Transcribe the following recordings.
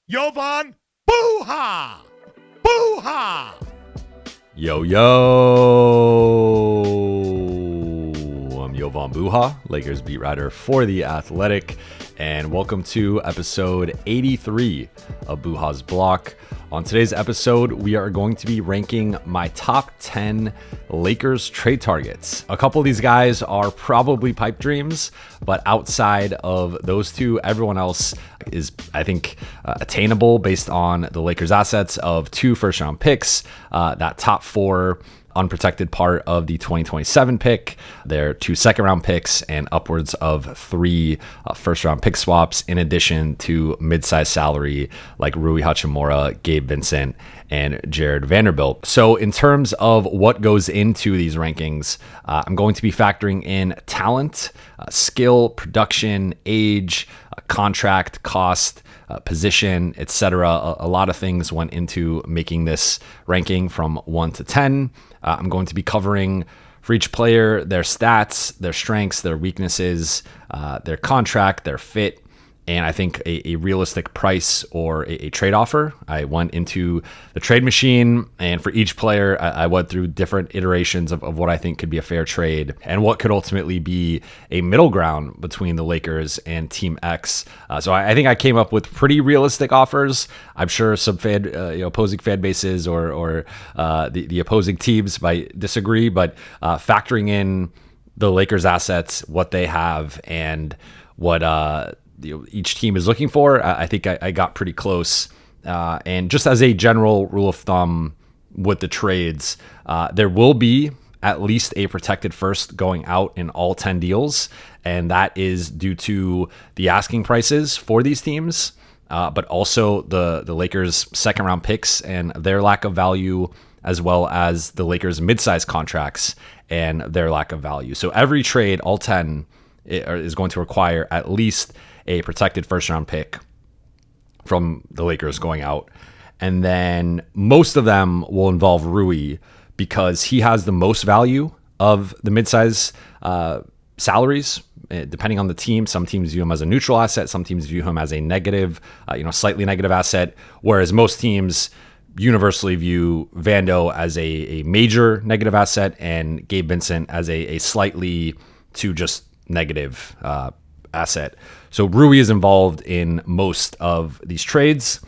Jovan Buha! Buha! Yo, I'm Jovan Buha, Lakers beat writer for The Athletic, and welcome to episode 83 of Buha's Block. On today's episode, we are going to be ranking my top 10 Lakers trade targets. A couple of these guys are probably pipe dreams, but outside of those two, everyone else is, I think, attainable based on the Lakers' assets of 2 first-round picks, that top 4 unprotected part of the 2027 pick, their 2 second-round picks, and upwards of 3 first-round pick swaps, in addition to mid-size salary like Rui Hachimura, Gabe Vincent, and Jared Vanderbilt. So in terms of what goes into these rankings, I'm going to be factoring in talent, skill, production, age, contract, cost, position, etc. A lot of things went into making this ranking from 1 to 10. I'm going to be covering for each player their stats, their strengths, their weaknesses, their contract, their fit, and I think a realistic price or a trade offer. I went into the trade machine, and for each player, I went through different iterations of what I think could be a fair trade and what could ultimately be a middle ground between the Lakers and Team X. So I think I came up with pretty realistic offers. I'm sure some opposing fan bases or the opposing teams might disagree, but factoring in the Lakers' assets, what they have, and what each team is looking for, I think I got pretty close. And just as a general rule of thumb with the trades, there will be at least a protected first going out in all 10 deals. And that is due to the asking prices for these teams, but also the Lakers' second round picks and their lack of value, as well as the Lakers' mid-size contracts and their lack of value. So every trade, all 10, is going to require at least a protected first-round pick from the Lakers going out. And then most of them will involve Rui because he has the most value of the mid-size salaries, depending on the team. Some teams view him as a neutral asset. Some teams view him as a negative, slightly negative asset, whereas most teams universally view Vando as a major negative asset and Gabe Vincent as a slightly to just negative asset. So Rui is involved in most of these trades,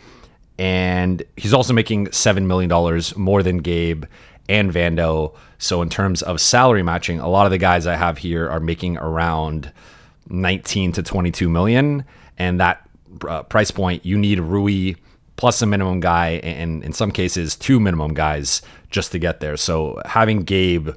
and he's also making $7 million more than Gabe and Vando. So in terms of salary matching, a lot of the guys I have here are making around 19 to 22 million, and that price point, you need Rui plus a minimum guy, and in some cases 2 minimum guys just to get there. So having Gabe,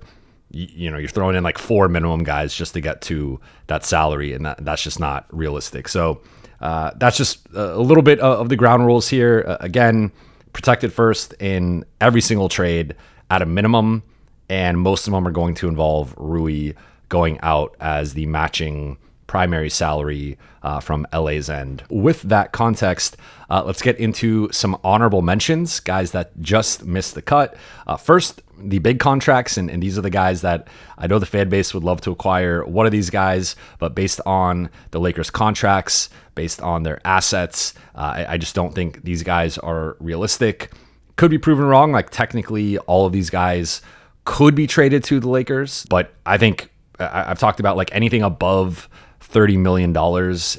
you're throwing in like 4 minimum guys just to get to that salary, and that's just not realistic. So that's just a little bit of the ground rules here. Again, protected first in every single trade at a minimum, and most of them are going to involve Rui going out as the matching primary salary from LA's end. With that context, let's get into some honorable mentions, guys that just missed the cut. First, the big contracts, and these are the guys that I know the fan base would love to acquire. What are these guys? But based on the Lakers' contracts, based on their assets, I just don't think these guys are realistic. Could be proven wrong. Like technically, all of these guys could be traded to the Lakers, but I think I've talked about like anything above $30 million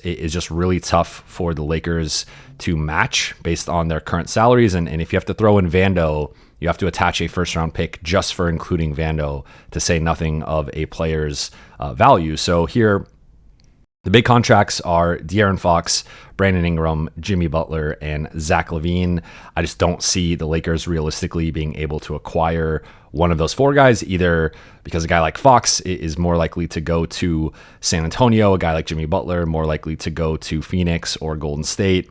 is just really tough for the Lakers to match based on their current salaries. And if you have to throw in Vando, you have to attach a first round pick just for including Vando, to say nothing of a player's value. So here, the big contracts are De'Aaron Fox, Brandon Ingram, Jimmy Butler, and Zach LaVine. I just don't see the Lakers realistically being able to acquire one of those 4 guys, either because a guy like Fox is more likely to go to San Antonio, a guy like Jimmy Butler more likely to go to Phoenix or Golden State.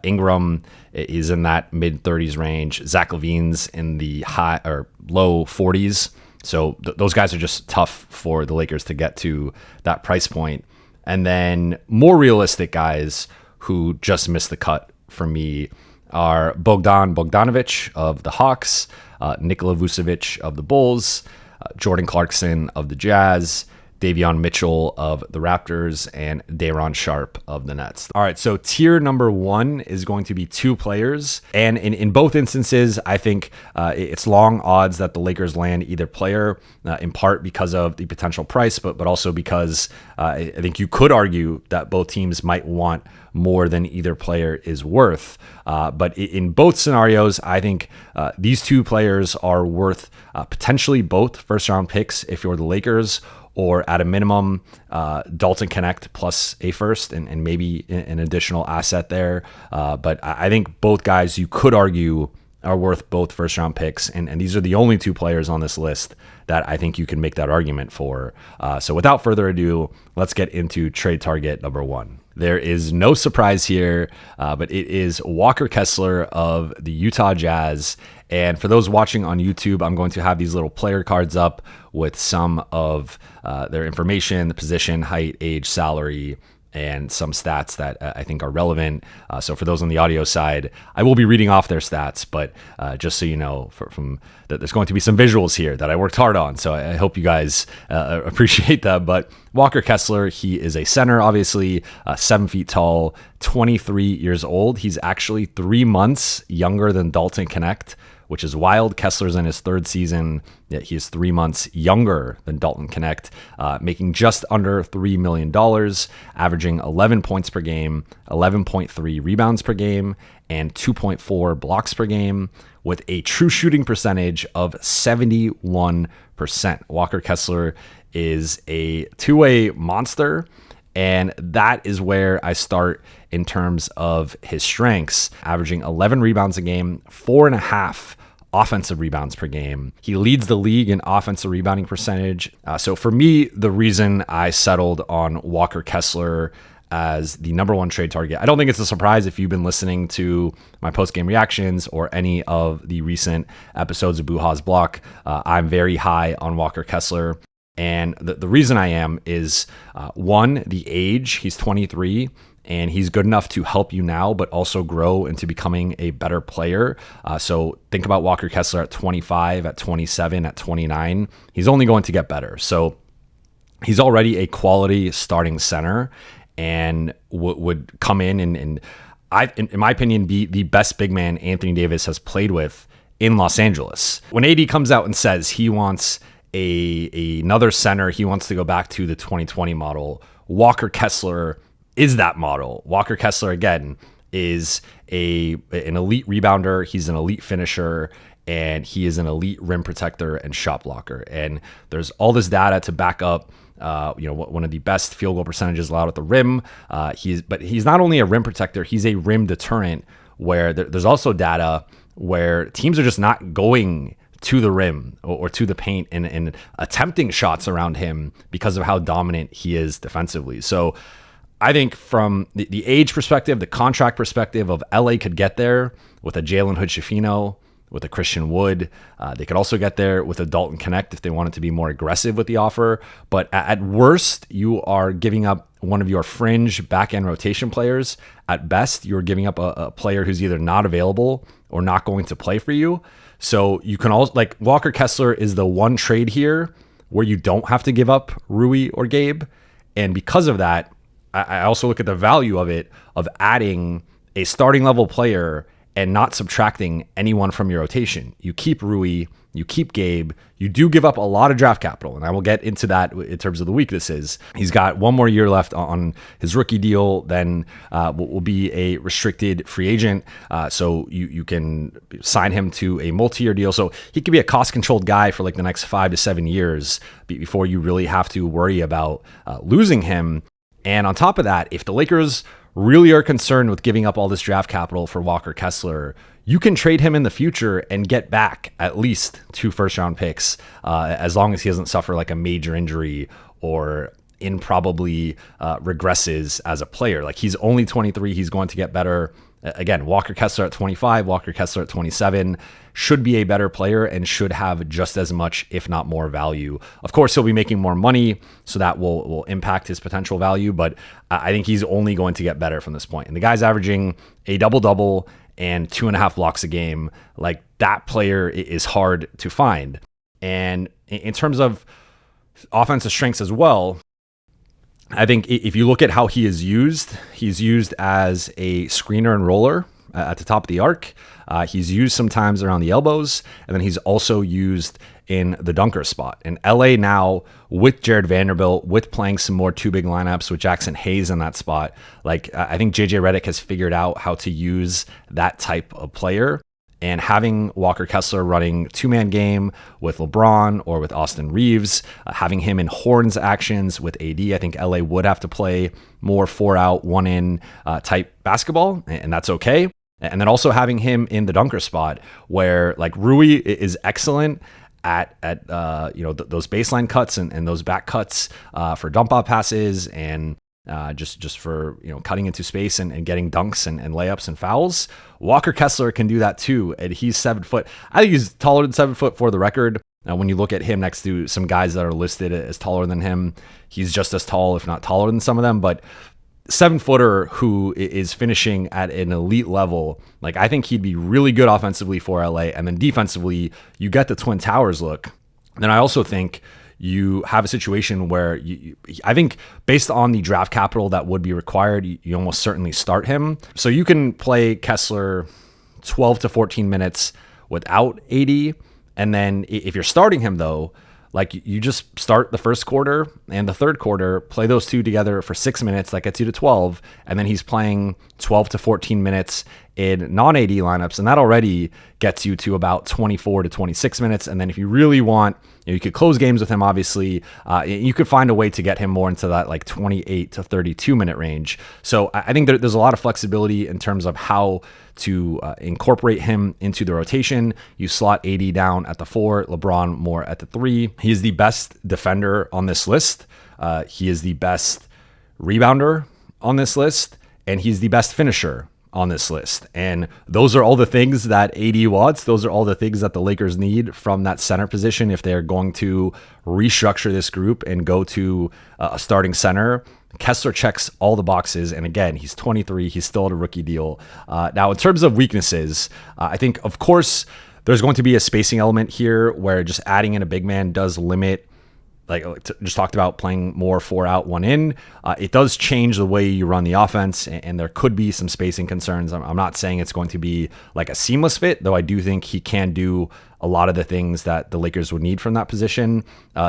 Ingram is in that mid-30s range. Zach LaVine's in the high or low 40s. So those guys are just tough for the Lakers to get to that price point. And then more realistic guys who just missed the cut for me are Bogdan Bogdanovic of the Hawks, Nikola Vucevic of the Bulls, Jordan Clarkson of the Jazz, Davion Mitchell of the Raptors, and Day'Ron Sharpe of the Nets. All right, so tier number 1 is going to be 2 players. And in both instances, I think it's long odds that the Lakers land either player, in part because of the potential price, but also because I think you could argue that both teams might want more than either player is worth. But in both scenarios, I think these 2 players are worth potentially both first-round picks if you're the Lakers, or at a minimum, Dalton Connect plus a first and maybe an additional asset there. But I think both guys, you could argue, are worth both first-round picks. And these are the only 2 players on this list that I think you can make that argument for. So without further ado, let's get into trade target number 1. There is no surprise here, but it is Walker Kessler of the Utah Jazz. And for those watching on YouTube, I'm going to have these little player cards up with some of their information, the position, height, age, salary, and some stats that I think are relevant. So for those on the audio side, I will be reading off their stats, but just so you know, from that, there's going to be some visuals here that I worked hard on. So I hope you guys appreciate that. But Walker Kessler, he is a center, obviously, 7 feet tall, 23 years old. He's actually 3 months younger than Dalton Connect, which is wild. Kessler's in his 3rd season, yet he is 3 months younger than Dalton Connect, making just under $3 million, averaging 11 points per game, 11.3 rebounds per game, and 2.4 blocks per game, with a true shooting percentage of 71%. Walker Kessler is a two-way monster, and that is where I start in terms of his strengths, averaging 11 rebounds a game, 4.5 offensive rebounds per game. He leads the league in offensive rebounding percentage. So for me, the reason I settled on Walker Kessler as the number 1 trade target, I don't think it's a surprise if you've been listening to my post-game reactions or any of the recent episodes of Buha's Block. I'm very high on Walker Kessler. And the reason I am is, 1, the age. He's 23. And he's good enough to help you now, but also grow into becoming a better player. So think about Walker Kessler at 25, at 27, at 29. He's only going to get better. So he's already a quality starting center and would come in and in my opinion, be the best big man Anthony Davis has played with in Los Angeles. When AD comes out and says he wants another center, he wants to go back to the 2020 model, Walker Kessler is that model. Walker Kessler, again, is an elite rebounder. He's an elite finisher, and he is an elite rim protector and shot blocker. And there's all this data to back up, one of the best field goal percentages allowed at the rim. But he's not only a rim protector, he's a rim deterrent, where there's also data where teams are just not going to the rim or to the paint and attempting shots around him because of how dominant he is defensively. So I think from the age perspective, the contract perspective of LA could get there with a Jalen Hood-Schifino, with a Christian Wood. They could also get there with a Dalton Connect if they wanted to be more aggressive with the offer. But at worst, you are giving up one of your fringe back-end rotation players. At best, you're giving up a player who's either not available or not going to play for you. So you can also, like, Walker Kessler is the one trade here where you don't have to give up Rui or Gabe. And because of that, I also look at the value of it, of adding a starting level player and not subtracting anyone from your rotation. You keep Rui, you keep Gabe, you do give up a lot of draft capital, and I will get into that in terms of the weaknesses. He's got one more year left on his rookie deal, then will be a restricted free agent, so you can sign him to a multi-year deal. So he could be a cost-controlled guy for like the next 5 to 7 years before you really have to worry about losing him. And on top of that, if the Lakers really are concerned with giving up all this draft capital for Walker Kessler, you can trade him in the future and get back at least 2 first-round picks, as long as he doesn't suffer like a major injury or improbably regresses as a player. Like, he's only 23, he's going to get better. Again, Walker Kessler at 25, Walker Kessler at 27 should be a better player and should have just as much, if not more, value. Of course, he'll be making more money, so that will impact his potential value, but I think he's only going to get better from this point. And the guy's averaging a double-double and 2.5 blocks a game. Like, that player is hard to find. And in terms of offensive strengths as well. I think if you look at how he is used, he's used as a screener and roller at the top of the arc. He's used sometimes around the elbows, and then he's also used in the dunker spot. And LA now, with Jared Vanderbilt, with playing some more two big lineups with Jackson Hayes in that spot, like I think JJ Redick has figured out how to use that type of player. And having Walker Kessler running two-man game with LeBron or with Austin Reeves, having him in horns actions with AD, I think LA would have to play more 4-out, 1-in type basketball, and that's okay. And then also having him in the dunker spot where like Rui is excellent at those baseline cuts and those back cuts for dump off passes and just for cutting into space and getting dunks and layups and fouls. Walker Kessler can do that too, and he's 7 foot. I think he's taller than 7 foot for the record. When you look at him next to some guys that are listed as taller than him, he's just as tall, if not taller than some of them. But 7-footer who is finishing at an elite level, like I think he'd be really good offensively for LA, and then defensively, you get the Twin Towers look. Then I also think you have a situation where I think based on the draft capital that would be required, you almost certainly start him. So you can play Kessler 12 to 14 minutes without AD. And then if you're starting him though, like you just start the first quarter and the third quarter, play those two together for 6 minutes, that gets you to 12. And then he's playing 12 to 14 minutes in non-AD lineups. And that already gets you to about 24 to 26 minutes. And then if you really want, you could close games with him, obviously. You could find a way to get him more into that like 28 to 32 minute range. So I think there's a lot of flexibility in terms of how to incorporate him into the rotation. You slot AD down at the 4, LeBron more at the 3. He is the best defender on this list. He is the best rebounder on this list, and he's the best finisher on this list. And those are all the things that AD wants. Those are all the things that the Lakers need from that center position if they're going to restructure this group and go to a starting center. Kessler checks all the boxes. And again, he's 23. He's still at a rookie deal. Now, in terms of weaknesses, I think, of course, there's going to be a spacing element here where just adding in a big man does limit, like just talked about, playing more 4-out, 1-in. It does change the way you run the offense, and there could be some spacing concerns. I'm not saying it's going to be like a seamless fit, though I do think he can do a lot of the things that the Lakers would need from that position.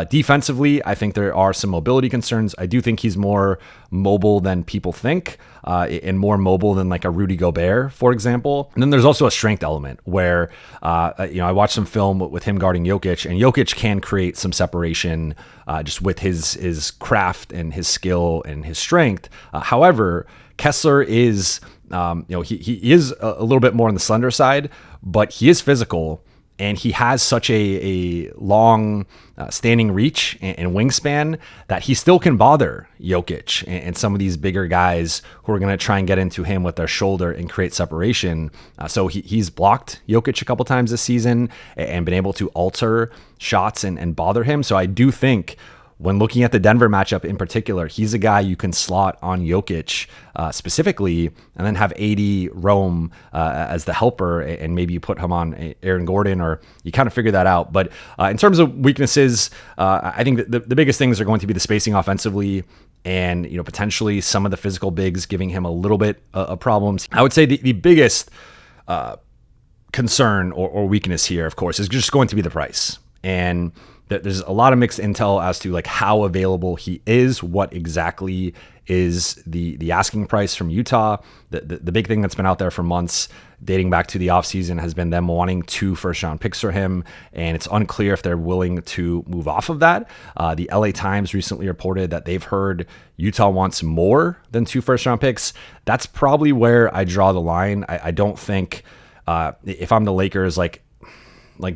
Defensively, I think there are some mobility concerns. I do think he's more mobile than people think, and more mobile than like a Rudy Gobert, for example. And then there's also a strength element where, I watched some film with him guarding Jokic, and Jokic can create some separation just with his craft and his skill and his strength. However, Kessler is, he is a little bit more on the slender side, but he is physical. And he has such a long standing reach and wingspan that he still can bother Jokic and some of these bigger guys who are going to try and get into him with their shoulder and create separation. So he's blocked Jokic a couple times this season and been able to alter shots and bother him. So I do think when looking at the Denver matchup in particular, he's a guy you can slot on Jokic specifically, and then have AD roam as the helper, and maybe you put him on Aaron Gordon, or you kind of figure that out. But in terms of weaknesses, I think that the biggest things are going to be the spacing offensively, and potentially some of the physical bigs giving him a little bit of problems. I would say the biggest concern or weakness here, of course, is just going to be the price. And there's a lot of mixed intel as to like how available he is, what exactly is the asking price from Utah. The big thing that's been out there for months, dating back to the offseason, has been them wanting 2 first-round picks for him, and it's unclear if they're willing to move off of that. The LA Times recently reported that they've heard Utah wants more than 2 first-round picks. That's probably where I draw the line. I don't think if I'm the Lakers, like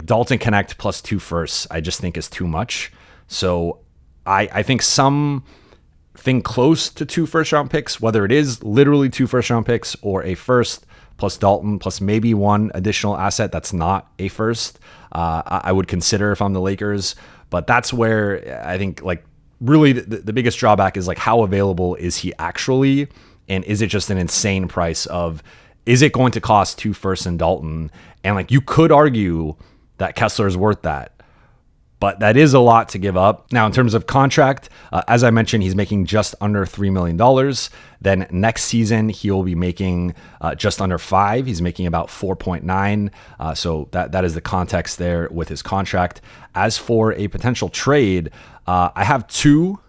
Dalton Connect plus 2 firsts, I just think is too much. So I think something close to 2 first-round picks, whether it is literally 2 first-round picks or a first plus Dalton plus maybe 1 additional asset that's not a first, I would consider if I'm the Lakers. But that's where I think like really the biggest drawback is like how available is he actually, and is it just an insane price of, is it going to cost 2 firsts and Dalton? And like you could argue that Kessler is worth that. but that is a lot to give up. Now, in terms of contract, as I mentioned, he's making just under $3 million. Then next season, he will be making just under 5. He's making about 4.9. So that is the context there with his contract. As for a potential trade, I have 2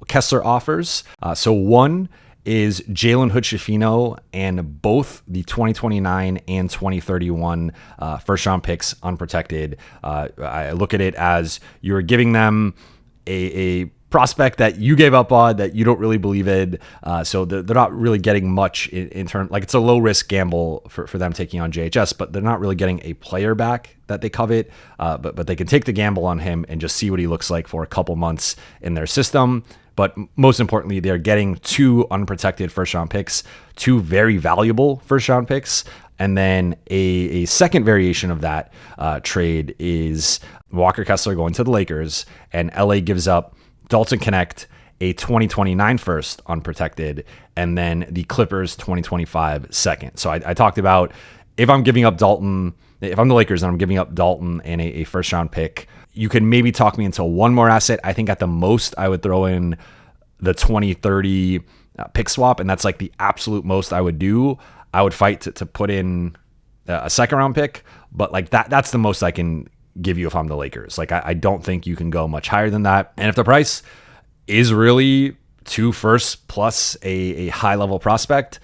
Kessler offers. So one is Jalen Hood-Schifino and both the 2029 and 2031 first round picks unprotected. I look at it as you're giving them a prospect that you gave up on that you don't really believe in. So they're not really getting much in terms, like it's a low risk gamble for them taking on JHS, but they're not really getting a player back that they covet. But they can take the gamble on him and just see what he looks like for a couple months in their system. But most importantly, they're getting 2 unprotected first round picks, 2 very valuable first round picks. And then a second variation of that trade is Walker Kessler going to the Lakers, and LA gives up Dalton Connect, a 2029 first unprotected, and then the Clippers 2025 second. So I talked about if I'm giving up Dalton, if I'm the Lakers and I'm giving up Dalton and a first round pick, you can maybe talk me into one more asset. I think at the most I would throw in the 2030 pick swap, and that's like the absolute most I would do. I would fight to put in a second round pick, but like that's the most I can give you if I'm the Lakers. Like I don't think you can go much higher than that. And if the price is really 2 firsts plus a high level prospect,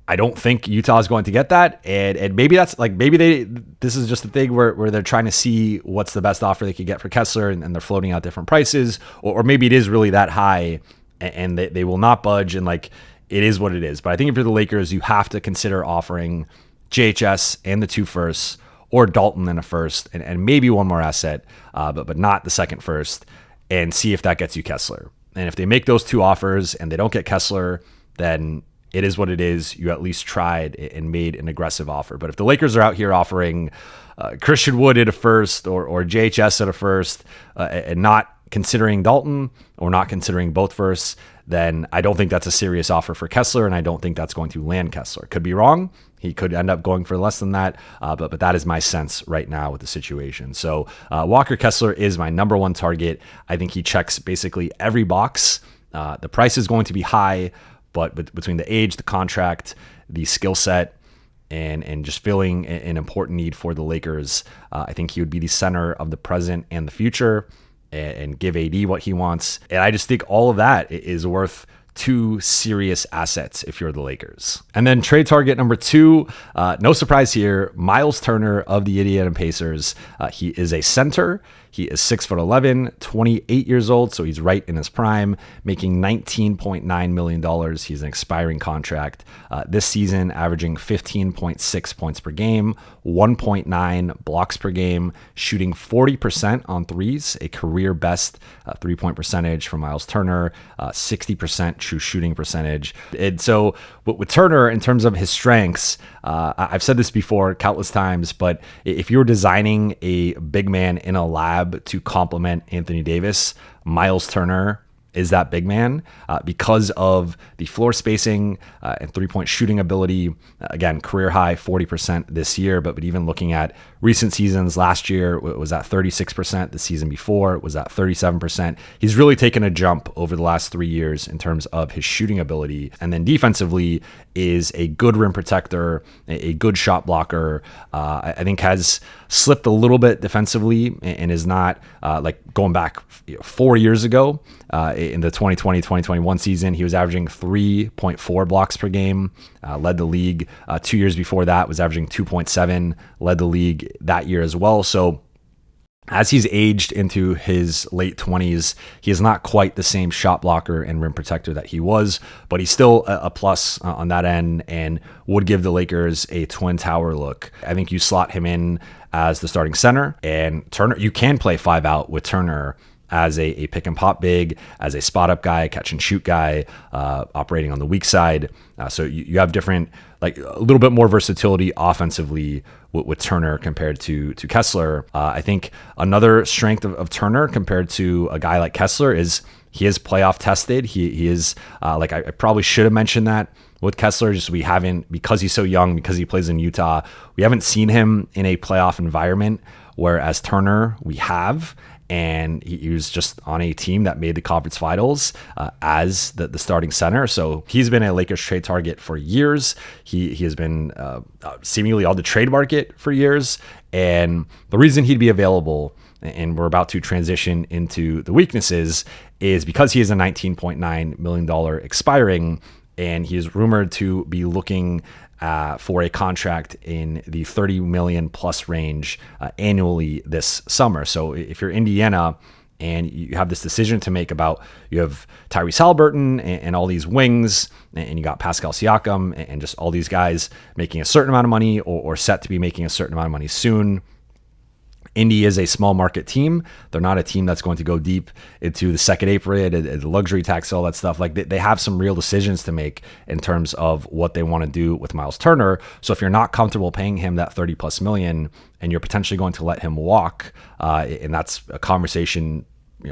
I don't think Utah is going to get that. And maybe that's like, this is just a thing where they're trying to see what's the best offer they could get for Kessler, and they're floating out different prices, or maybe it is really that high and they will not budge, and like it is what it is. But I think if you're the Lakers, you have to consider offering JHS and the 2 firsts, or Dalton and a first, and maybe one more asset, but not the second first, and see if that gets you Kessler. And if they make those 2 offers and they don't get Kessler, then it is what it is. You at least tried and made an aggressive offer. But if the Lakers are out here offering Christian Wood at a first, or JHS at a first, and not considering Dalton, or not considering both firsts, then I don't think that's a serious offer for Kessler, and I don't think that's going to land Kessler. Could be wrong. He could end up going for less than that, but that is my sense right now with the situation. So Walker Kessler is my number 1 target. I think he checks basically every box. The price is going to be high, but between the age, the contract, the skill set, and just filling an important need for the Lakers, I think he would be the center of the present and the future, and give AD what he wants. And I just think all of that is worth 2 serious assets if you're the Lakers. And then trade target number 2, no surprise here, Myles Turner of the Indiana Pacers. He is a center. He is 6'11", 28 years old, so he's right in his prime, making $19.9 million. He's an expiring contract. This season, averaging 15.6 points per game, 1.9 blocks per game, shooting 40% on threes, a career best 3-point percentage for Myles Turner, 60% true shooting percentage. And so with Turner, in terms of his strengths, I've said this before countless times, but if you're designing a big man in a lab to complement Anthony Davis, Myles Turner is that big man because of the floor spacing and 3-point shooting ability. Again, career high 40% this year, but even looking at recent seasons, last year it was at 36%. The season before it was at 37%. He's really taken a jump over the last 3 years in terms of his shooting ability. And then defensively is a good rim protector, a good shot blocker. I think has slipped a little bit defensively and is not like going back 4 years ago in the 2020-2021 season. He was averaging 3.4 blocks per game, led the league. 2 years before that was averaging 2.7, led the league that year as well. So as he's aged into his late 20s, he is not quite the same shot blocker and rim protector that he was, but he's still a plus on that end and would give the Lakers a twin tower look. I think you slot him in as the starting center, and Turner, you can play 5 out with Turner as a pick and pop big, as a spot up guy, catch and shoot guy, operating on the weak side. So you have different, like a little bit more versatility offensively with Turner compared to Kessler. I think another strength of Turner compared to a guy like Kessler is he is playoff tested. He is like I probably should have mentioned that with Kessler, just we haven't, because he's so young, because he plays in Utah, we haven't seen him in a playoff environment, whereas Turner we have. and he was just on a team that made the conference finals as the starting center. So he's been a Lakers trade target for years. He has been seemingly on the trade market for years. And the reason he'd be available, and we're about to transition into the weaknesses, is because he is a $19.9 million expiring, and he is rumored to be looking for a contract in the $30 million plus range annually this summer. So if you're Indiana and you have this decision to make about, you have Tyrese Haliburton and all these wings, and you got Pascal Siakam and just all these guys making a certain amount of money or set to be making a certain amount of money soon. Indy is a small market team. They're not a team that's going to go deep into the second apron, the luxury tax, all that stuff. Like they have some real decisions to make in terms of what they want to do with Myles Turner. So if you're not comfortable paying him that 30 plus million and you're potentially going to let him walk, and that's a conversation,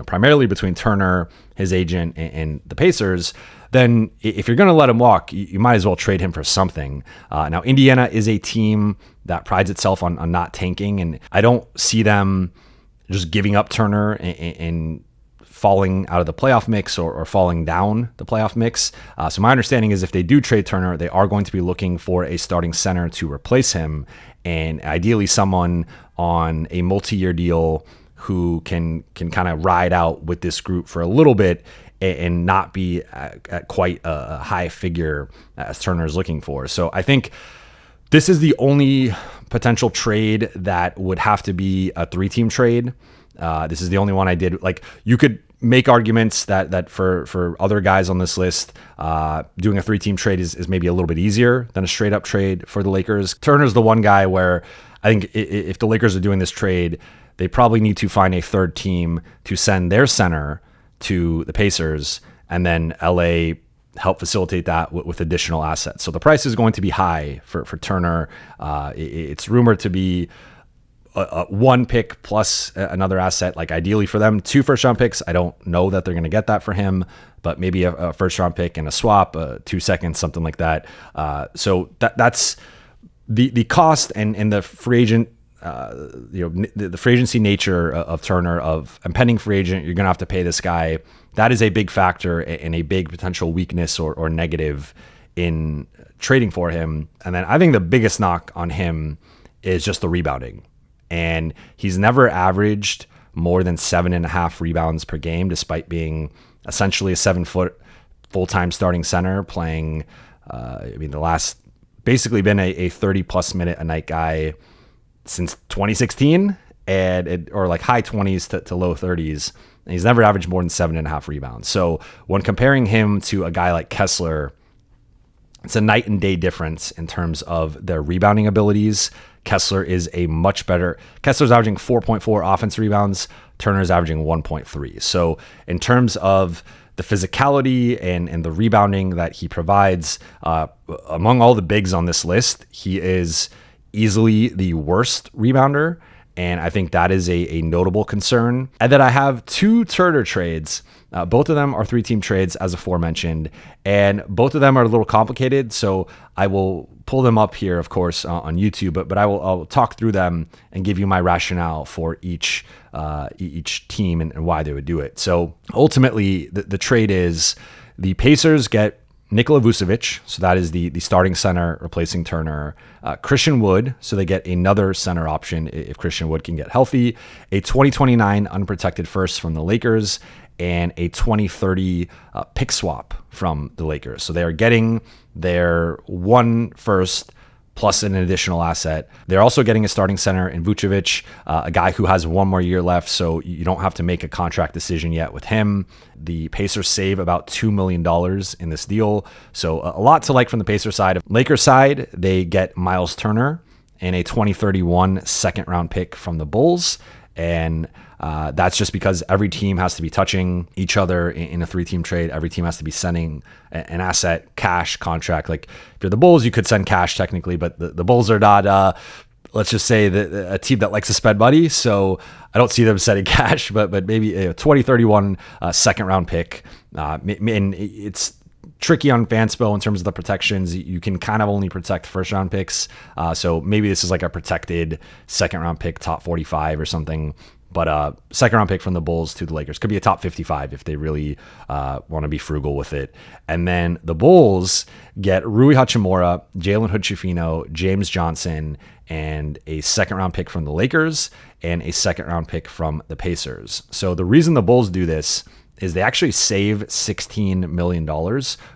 primarily between Turner, his agent, and the Pacers, then if you're going to let him walk, you might as well trade him for something. Now, Indiana is a team that prides itself on not tanking, and I don't see them just giving up Turner and falling out of the playoff mix or falling down the playoff mix. So my understanding is if they do trade Turner, they are going to be looking for a starting center to replace him, and ideally someone on a multi-year deal who can kind of ride out with this group for a little bit and not be at quite a high figure as Turner is looking for. So I think this is the only potential trade that would have to be a 3-team trade. This is the only one I did. Like, you could make arguments that for other guys on this list, doing a 3-team trade is maybe a little bit easier than a straight up trade for the Lakers. Turner's the one guy where I think if the Lakers are doing this trade, they probably need to find a third team to send their center to the Pacers, and then LA help facilitate that with additional assets. So the price is going to be high for Turner. It's rumored to be a 1 pick plus another asset, like ideally for them, 2 first-round picks. I don't know that they're going to get that for him, but maybe a first-round pick and a swap, 2 seconds, something like that. So that's the cost and the free agent. The free agency nature of Turner, of impending free agent, you're going to have to pay this guy. That is a big factor and a big potential weakness or negative in trading for him. And then I think the biggest knock on him is just the rebounding. And he's never averaged more than 7.5 rebounds per game, despite being essentially a 7-foot full-time starting center playing, the last basically been a 30 plus minute a night guy since 2016, or like high 20s to low 30s. And he's never averaged more than 7.5 rebounds. So when comparing him to a guy like Kessler, it's a night and day difference in terms of their rebounding abilities. Kessler is a much better. Kessler's averaging 4.4 offensive rebounds. Turner's averaging 1.3. So in terms of the physicality and the rebounding that he provides, among all the bigs on this list, he is easily the worst rebounder, and I think that is a notable concern. And then I have 2 Turner trades. Both of them are 3-team trades, as aforementioned, and both of them are a little complicated, so I will pull them up here, of course, on YouTube, but I'll talk through them and give you my rationale for each team and why they would do it. So ultimately, the trade is the Pacers get Nikola Vucevic, so that is the starting center replacing Turner. Christian Wood, so they get another center option if Christian Wood can get healthy. A 2029 unprotected first from the Lakers, and a 2030 pick swap from the Lakers. So they are getting their 1 first plus an additional asset. They're also getting a starting center in Vucevic, a guy who has 1 more year left, so you don't have to make a contract decision yet with him. The Pacers save about $2 million in this deal, so a lot to like from the Pacers side. Lakers side, they get Myles Turner and a 2031 second-round pick from the Bulls, and that's just because every team has to be touching each other in a 3-team trade. Every team has to be sending an asset, cash, contract. Like if you're the Bulls, you could send cash technically, but the Bulls are not, let's just say, a team that likes to spend money. So I don't see them sending cash, but maybe a 2031 second round pick. And it's tricky on Fanspo in terms of the protections. You can kind of only protect first round picks. So maybe this is like a protected second round pick, top 45 or something. But second round pick from the Bulls to the Lakers could be a top 55 if they really want to be frugal with it. And then the Bulls get Rui Hachimura, Jalen Hood-Schifino, James Johnson, and a second round pick from the Lakers and a second round pick from the Pacers. So the reason the Bulls do this is they actually save $16 million,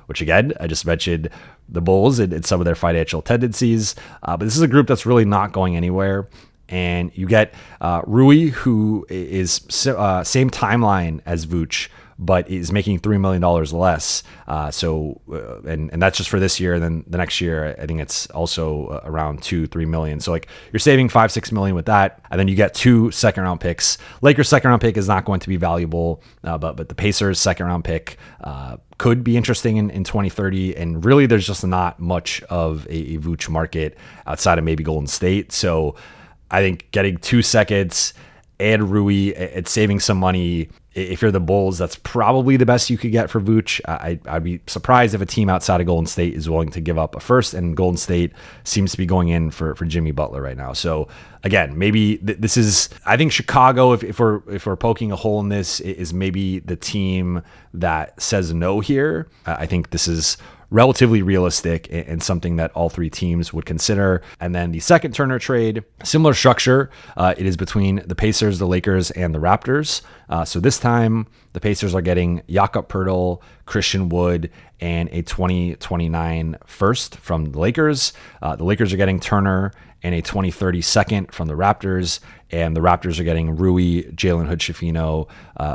which again, I just mentioned the Bulls and some of their financial tendencies. But this is a group that's really not going anywhere. And you get Rui, who is same timeline as Vooch, but is making $3 million less. And that's just for this year. And then the next year, I think it's also around $2-3 million. So like you're saving $5-6 million with that. And then you get 2 second round picks. Lakers second round pick is not going to be valuable, but the Pacers second round pick could be interesting in 2030. And really, there's just not much of a Vooch market outside of maybe Golden State. So I think getting 2 seconds and Rui and saving some money, if you're the Bulls, that's probably the best you could get for Vooch. I'd be surprised if a team outside of Golden State is willing to give up a first, and Golden State seems to be going in for Jimmy Butler right now. So again, maybe this is, I think Chicago, if we're poking a hole in this, is maybe the team that says no here. I think this is relatively realistic and something that all 3 teams would consider. And then the second Turner trade, similar structure. It is between the Pacers, the Lakers, and the Raptors. So this time, the Pacers are getting Jakob Poeltl, Christian Wood, and a 2029 first from the Lakers. The Lakers are getting Turner and a 2030 second from the Raptors. And the Raptors are getting Rui, Jalen Hood-Schifino,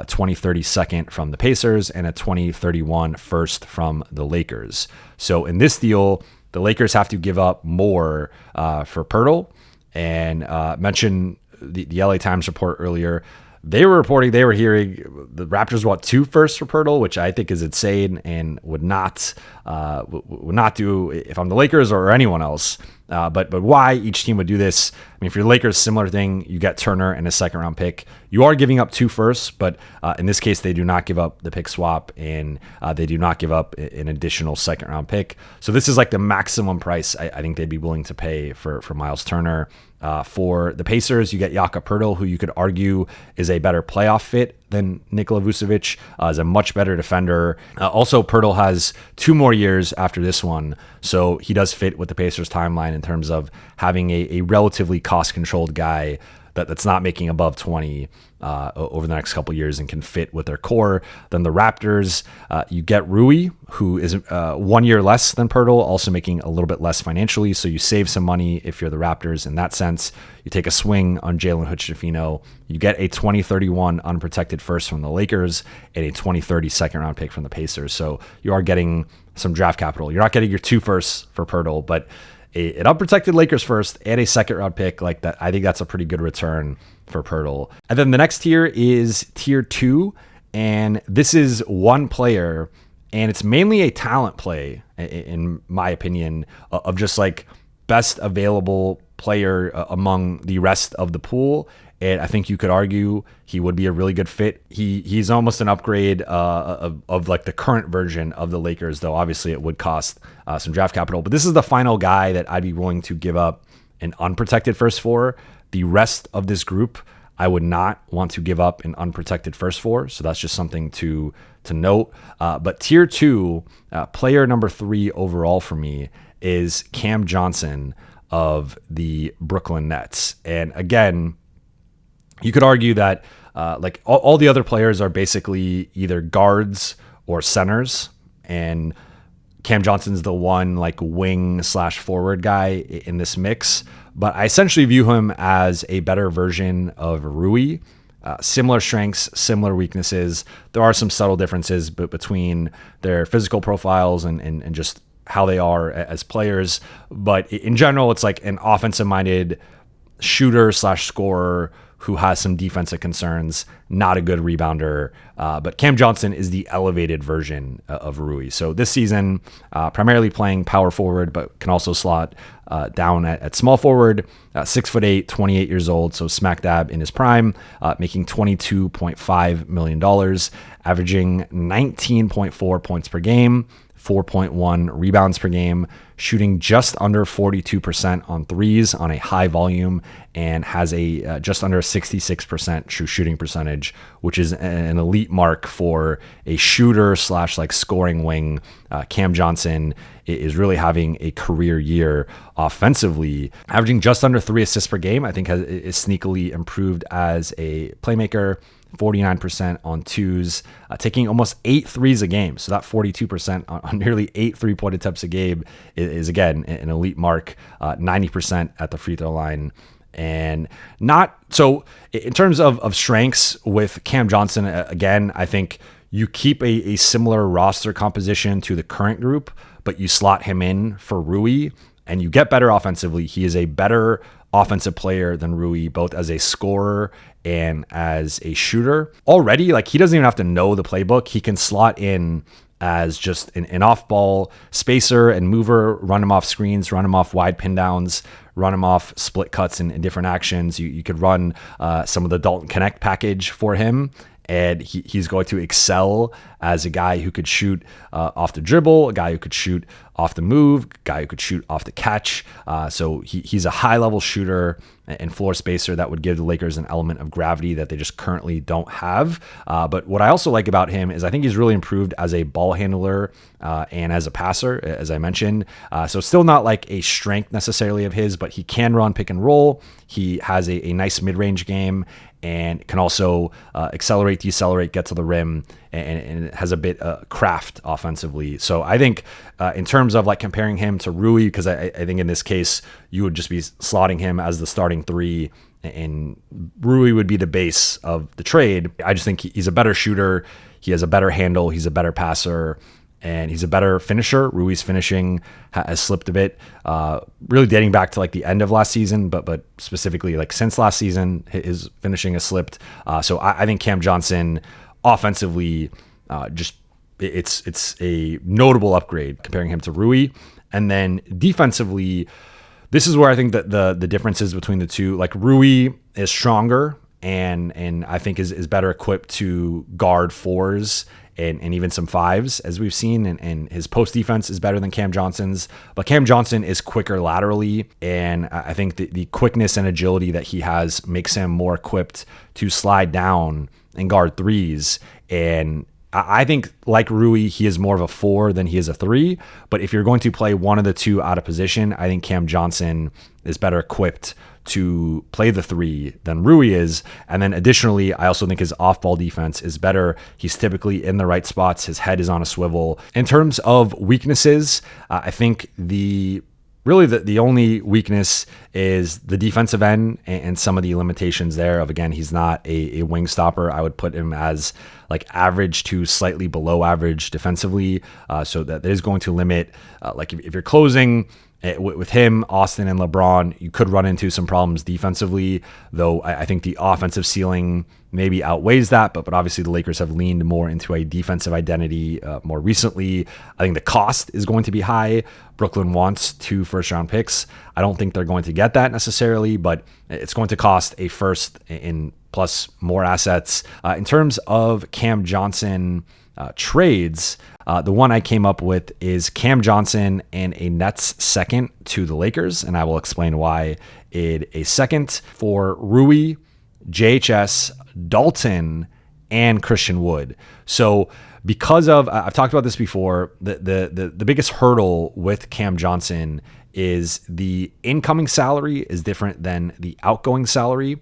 2030 second from the Pacers, and a 2031 first from the Lakers. So in this deal, the Lakers have to give up more for Poeltl. And mentioned the LA Times report earlier. They were reporting, they were hearing the Raptors want 2 firsts for Poeltl, which I think is insane and would not do if I'm the Lakers or anyone else. But why each team would do this? I mean, if you're the Lakers, similar thing. You get Turner and a second round pick. You are giving up 2 firsts, but in this case, they do not give up the pick swap, and they do not give up an additional second round pick. So this is like the maximum price I think they'd be willing to pay for Myles Turner. For the Pacers, you get Jakob Poeltl, who you could argue is a better playoff fit than Nikola Vucevic, is a much better defender. Also, Poeltl has 2 more years after this one, so he does fit with the Pacers timeline in terms of having a relatively cost-controlled guy that's not making above 20 over the next couple of years and can fit with their core. Then the Raptors, you get Rui, who is 1 year less than Poeltl, also making a little bit less financially. So you save some money if you're the Raptors in that sense. You take a swing on Jalen Hood-Schifino. You get a 2031 unprotected first from the Lakers and a 2030 second round pick from the Pacers. So you are getting some draft capital. You're not getting your 2 firsts for Poeltl, but an unprotected Lakers first and a second round pick like that. I think that's a pretty good return for Poeltl. And then the next tier is tier 2. And this is one player, and it's mainly a talent play, in my opinion, of just like best available player among the rest of the pool. And I think you could argue he would be a really good fit. He's almost an upgrade of like the current version of the Lakers, though obviously it would cost some draft capital. But this is the final guy that I'd be willing to give up an unprotected first for. The rest of this group, I would not want to give up an unprotected first for. So that's just something to note. But tier 2, player number 3 overall for me is Cam Johnson of the Brooklyn Nets. And again, you could argue that like all the other players are basically either guards or centers, and Cam Johnson's the one like wing/forward guy in this mix. But I essentially view him as a better version of Rui. Similar strengths, similar weaknesses. There are some subtle differences between their physical profiles and just how they are as players. But in general, it's like an offensive-minded shooter/scorer who has some defensive concerns, not a good rebounder. But Cam Johnson is the elevated version of Rui. So this season, primarily playing power forward, but can also slot down at small forward. 6'8", 28 years old, so smack dab in his prime, making $22.5 million, averaging 19.4 points per game, 4.1 rebounds per game, shooting just under 42% on threes on a high volume, and has a just under 66% true shooting percentage, which is an elite mark for a shooter slash like scoring wing. Cam Johnson is really having a career year offensively, averaging just under 3 assists per game. I think is sneakily improved as a playmaker. 49% on twos, taking almost 8 threes a game. So that 42% on nearly 8 3-point attempts a game is again an elite mark. 90% at the free throw line. And not so in terms of strengths with Cam Johnson, again, I think you keep a similar roster composition to the current group, but you slot him in for Rui and you get better offensively. He is a better offensive player than Rui, both as a scorer and as a shooter. Already, like, he doesn't even have to know the playbook. He can slot in as just an off-ball spacer and mover, run him off screens, run him off wide pin downs, run him off split cuts and different actions. You could run some of the Dalton Connect package for him, and he's going to excel as a guy who could shoot off the dribble, a guy who could shoot off the move, a guy who could shoot off the catch. So he's a high-level shooter and floor spacer that would give the Lakers an element of gravity that they just currently don't have. But what I also like about him is I think he's really improved as a ball handler and as a passer, as I mentioned. So still not like a strength necessarily of his, but he can run pick and roll. He has a nice mid-range game and can also accelerate, decelerate, get to the rim, and has a bit craft offensively. So I think in terms of like comparing him to Rui, because I think in this case you would just be slotting him as the starting three and Rui would be the base of the trade. I just think he's a better shooter. He has a better handle. He's a better passer. And he's a better finisher. Rui's finishing has slipped a bit, really dating back to like the end of last season, but specifically like since last season, his finishing has slipped. So I think Cam Johnson offensively, it's a notable upgrade comparing him to Rui. And then defensively, this is where I think that the differences between the two, like Rui is stronger and I think is better equipped to guard fours and even some fives, as we've seen, and his post defense is better than Cam Johnson's. But Cam Johnson is quicker laterally, and I think the quickness and agility that he has makes him more equipped to slide down and guard threes. And I think, like Rui, he is more of a 4 than he is a 3. But if you're going to play one of the two out of position, I think Cam Johnson is better equipped to play the 3 than Rui is. And then additionally, I also think his off-ball defense is better. He's typically in the right spots. His head is on a swivel. In terms of weaknesses, I think the only weakness is the defensive end and some of the limitations there of, again, he's not a wing stopper. I would put him as like average to slightly below average defensively. So that is going to limit, like if you're closing with him, Austin, and LeBron, you could run into some problems defensively, though I think the offensive ceiling maybe outweighs that. But obviously the Lakers have leaned more into a defensive identity more recently. I think the cost is going to be high. Brooklyn wants 2 first-round picks. I don't think they're going to get that necessarily, but it's going to cost a first in plus more assets. In terms of Cam Johnson trades, the one I came up with is Cam Johnson and a Nets second to the Lakers, and I will explain why in a second, for Rui, JHS, Dalton, and Christian Wood. So because of, I've talked about this before, the biggest hurdle with Cam Johnson is the incoming salary is different than the outgoing salary.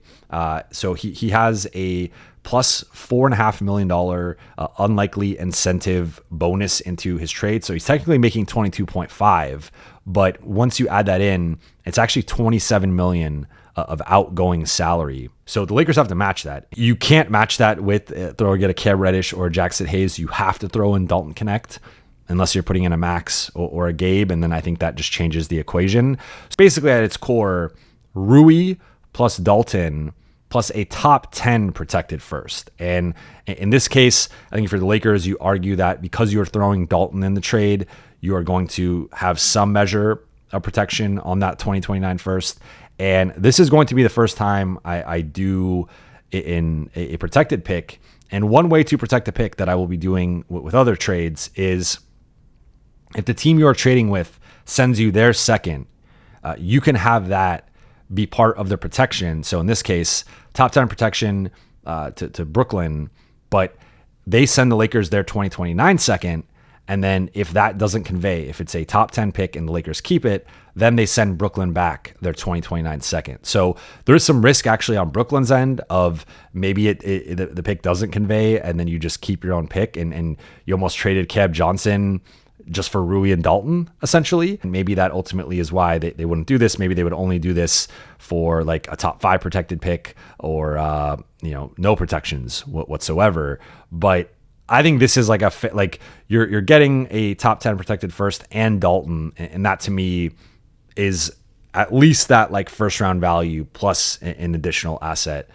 So he has a plus $4.5 million unlikely incentive bonus into his trade. So he's technically making 22.5, but once you add that in, it's actually 27 million of outgoing salary. So the Lakers have to match that. You can't match that with get a Cam Reddish or Jackson Hayes. You have to throw in Dalton Connect unless you're putting in a Max or a Gabe. And then I think that just changes the equation. So basically at its core, Rui plus Dalton plus a top 10 protected first. And in this case, I think for the Lakers, you argue that because you're throwing Dalton in the trade, you are going to have some measure of protection on that 2029 first. And this is going to be the first time I do in a protected pick. And one way to protect a pick that I will be doing with other trades is if the team you're trading with sends you their second, you can have that be part of their protection. So in this case, top 10 protection to Brooklyn, but they send the Lakers their 2029 second. And then if that doesn't convey, if it's a top 10 pick and the Lakers keep it, then they send Brooklyn back their 2029 second. So there is some risk actually on Brooklyn's end of maybe the pick doesn't convey and then you just keep your own pick and you almost traded Cam Johnson just for Rui and Dalton, essentially. And maybe that ultimately is why they wouldn't do this. Maybe they would only do this for like a top 5 protected pick or, no protections whatsoever. But I think this is like you're getting a top 10 protected first and Dalton. And that to me is at least that like first round value plus an additional asset.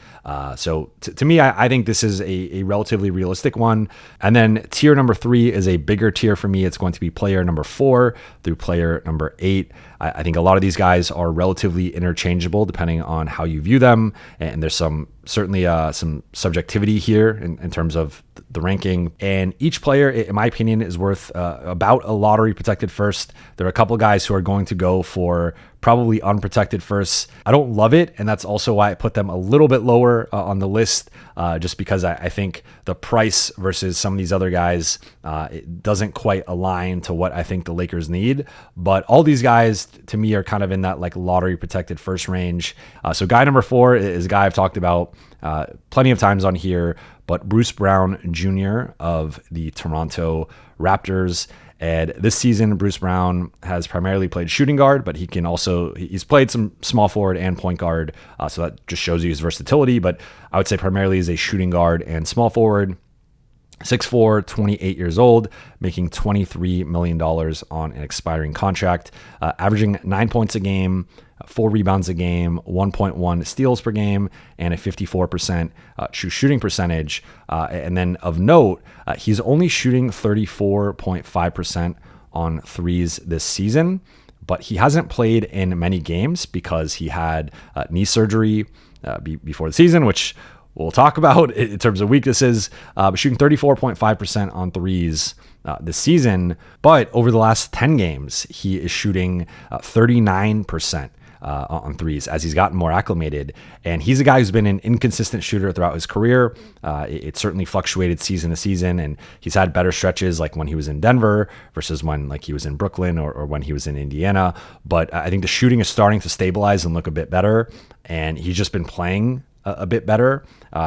So to me, I think this is a relatively realistic one. And then tier number 3 is a bigger tier for me. It's going to be player number 4 through player number 8. I think a lot of these guys are relatively interchangeable depending on how you view them. And there's certainly some subjectivity here in terms of the ranking. And each player, in my opinion, is worth about a lottery protected first. There are a couple of guys who are going to go for probably unprotected firsts. I don't love it, and that's also why I put them a little bit lower on the list, just because I think the price versus some of these other guys, it doesn't quite align to what I think the Lakers need. But all these guys, to me, are kind of in that like lottery protected first range. So guy number 4 is a guy I've talked about plenty of times on here, but Bruce Brown Jr. of the Toronto Raptors. And this season, Bruce Brown has primarily played shooting guard, but he's played some small forward and point guard. So that just shows you his versatility. But I would say primarily he's a shooting guard and small forward. 6'4", 28 years old, making $23 million on an expiring contract, averaging 9 points a game, 4 rebounds a game, 1.1 steals per game, and a 54% true shooting percentage. And then of note, he's only shooting 34.5% on threes this season, but he hasn't played in many games because he had knee surgery before the season, which we'll talk about in terms of weaknesses, but shooting 34.5% on threes this season. But over the last 10 games, he is shooting 39% on threes as he's gotten more acclimated. And he's a guy who's been an inconsistent shooter throughout his career. It certainly fluctuated season to season, and he's had better stretches like when he was in Denver versus when like he was in Brooklyn or when he was in Indiana. But I think the shooting is starting to stabilize and look a bit better, and he's just been playing a bit better.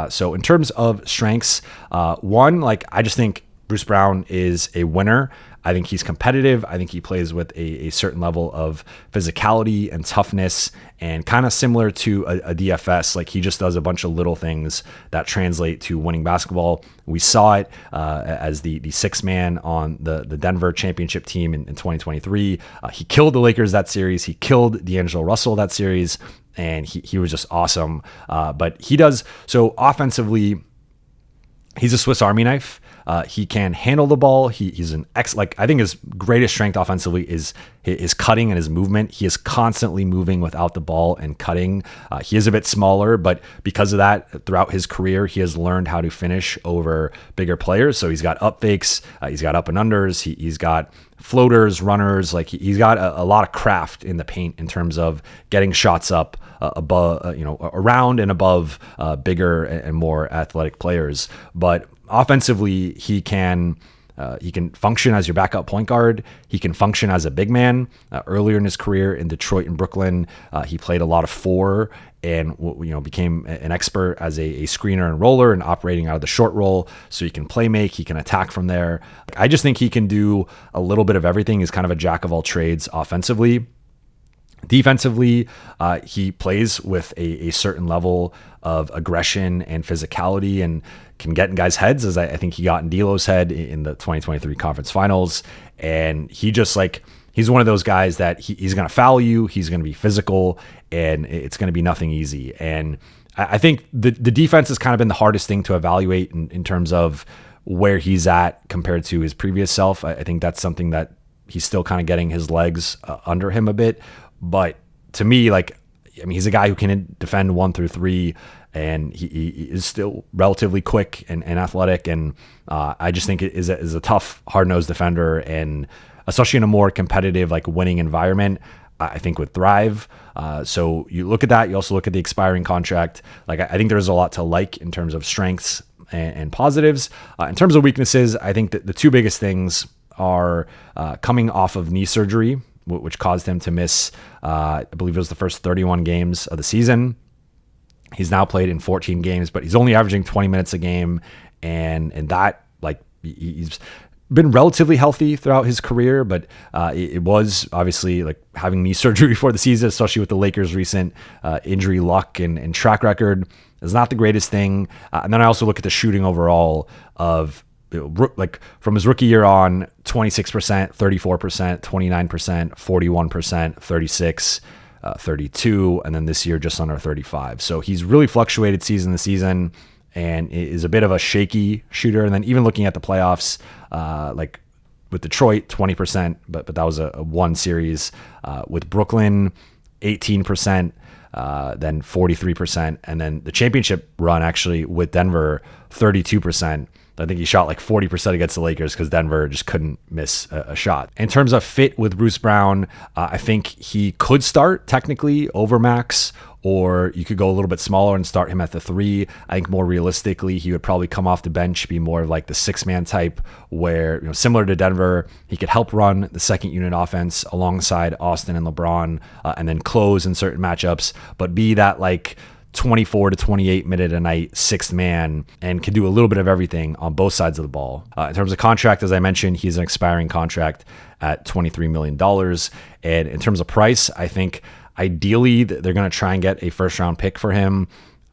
So in terms of strengths, I just think Bruce Brown is a winner. I think he's competitive. I think he plays with a certain level of physicality and toughness, and kind of similar to a DFS. Like, he just does a bunch of little things that translate to winning basketball. We saw it as the sixth man on the Denver championship team in 2023. He killed the Lakers that series. He killed D'Angelo Russell that series, and he was just awesome. But he does so offensively. He's a Swiss Army knife. He can handle the ball. He's an I think his greatest strength offensively is his cutting and his movement. He is constantly moving without the ball and cutting. He is a bit smaller, but because of that, throughout his career, he has learned how to finish over bigger players. So he's got up fakes, he's got up and unders, he's got floaters, runners. Like, he's got a lot of craft in the paint in terms of getting shots up above, around and above bigger and more athletic players. But offensively, he can function as your backup point guard. He can function as a big man. Earlier in his career in Detroit and Brooklyn, he played a lot of four and became an expert as a screener and roller and operating out of the short roll. So he can play make, he can attack from there. I just think he can do a little bit of everything. He's kind of a jack of all trades offensively. Defensively, he plays with a certain level of aggression and physicality and can get in guys' heads, as I think he got in D'Lo's head in the 2023 conference finals. And he's one of those guys that he's going to foul you, he's going to be physical, and it's going to be nothing easy. And I think the defense has kind of been the hardest thing to evaluate in terms of where he's at compared to his previous self. I think that's something that he's still kind of getting his legs under him a bit. But to me, he's a guy who can defend 1 through 3, and he is still relatively quick and athletic. And I just think it is a tough, hard-nosed defender. And especially in a more competitive, like winning environment, I think would thrive. So you look at that. You also look at the expiring contract. Like I think there's a lot to like in terms of strengths and positives. In terms of weaknesses, I think that the two biggest things are coming off of knee surgery, which caused him to miss, I believe it was the first 31 games of the season. He's now played in 14 games, but he's only averaging 20 minutes a game. And that, like, he's been relatively healthy throughout his career, but it was obviously like having knee surgery before the season, especially with the Lakers' recent injury luck and track record, is not the greatest thing. And then I also look at the shooting overall of, like, from his rookie year on, 26%, 34%, 29%, 41%, 36%. 32, and then this year just under 35. So he's really fluctuated season to season and is a bit of a shaky shooter. And then even looking at the playoffs, like with Detroit, 20%, but that was a one series. With Brooklyn, 18%, then 43%. And then the championship run actually with Denver, 32%. I think he shot like 40% against the Lakers because Denver just couldn't miss a shot. In terms of fit with Bruce Brown, I think he could start technically over Max, or you could go a little bit smaller and start him at the 3. I think more realistically, he would probably come off the bench, be more of like the 6-man type where, you know, similar to Denver, he could help run the second unit offense alongside Austin and LeBron, and then close in certain matchups, but be that like 24 to 28 minute a night 6th man and can do a little bit of everything on both sides of the ball. In terms of contract, as I mentioned, he's an expiring contract at $23 million. And in terms of price, I think ideally they're going to try and get a first round pick for him.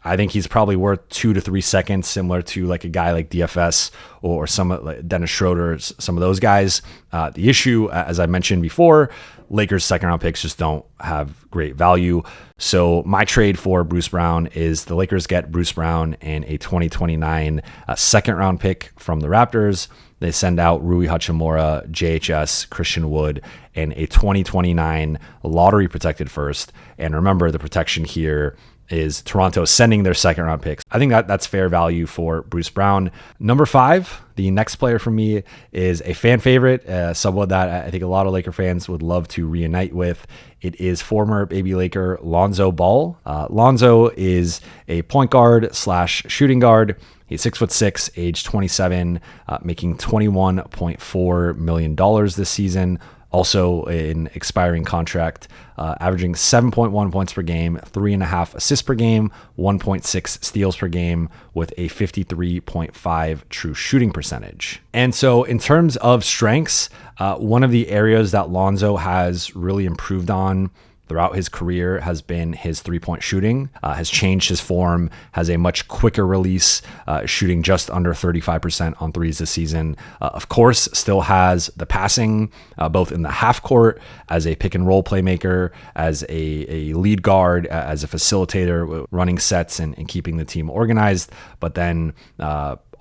I think he's probably worth 2 to 3 seconds, similar to like a guy like DFS or some like Dennis Schroeder, some of those guys. The issue, as I mentioned before, Lakers second round picks just don't have great value. So my trade for Bruce Brown is the Lakers get Bruce Brown and a 2029 second round pick from the Raptors. They send out Rui Hachimura, JHS, Christian Wood, and a 2029 lottery protected first. And remember, the protection here is Toronto sending their second round picks. I think that's fair value for Bruce Brown. Number 5, the next player for me is a fan favorite, someone that I think a lot of Laker fans would love to reunite with. It is former baby Laker Lonzo Ball. Lonzo is a point guard / shooting guard. He's 6'6", age 27, making $21.4 million this season. Also an expiring contract, averaging 7.1 points per game, 3.5 assists per game, 1.6 steals per game, with a 53.5 true shooting percentage. And so in terms of strengths, one of the areas that Lonzo has really improved on throughout his career has been his three-point shooting, has changed his form, has a much quicker release, shooting just under 35% on threes this season. Of course, still has the passing, both in the half court, as a pick and roll playmaker, as a lead guard, as a facilitator, running sets and keeping the team organized, but then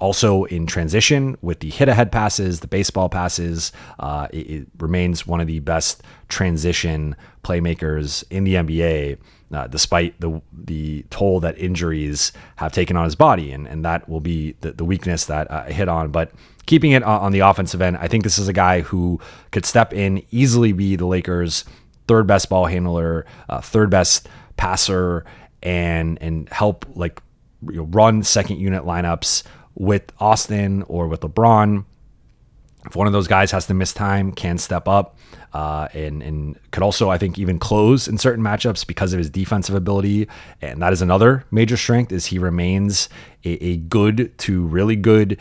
also in transition with the hit-ahead passes, the baseball passes, it remains one of the best transition playmakers in the NBA, despite the toll that injuries have taken on his body. And that will be the weakness that I hit on. But keeping it on the offensive end, I think this is a guy who could step in, easily be the Lakers' third best ball handler, third best passer, and help run second unit lineups with Austin or with LeBron. If one of those guys has to miss time, can step up and could also, I think, even close in certain matchups because of his defensive ability. And that is another major strength, is he remains a good to really good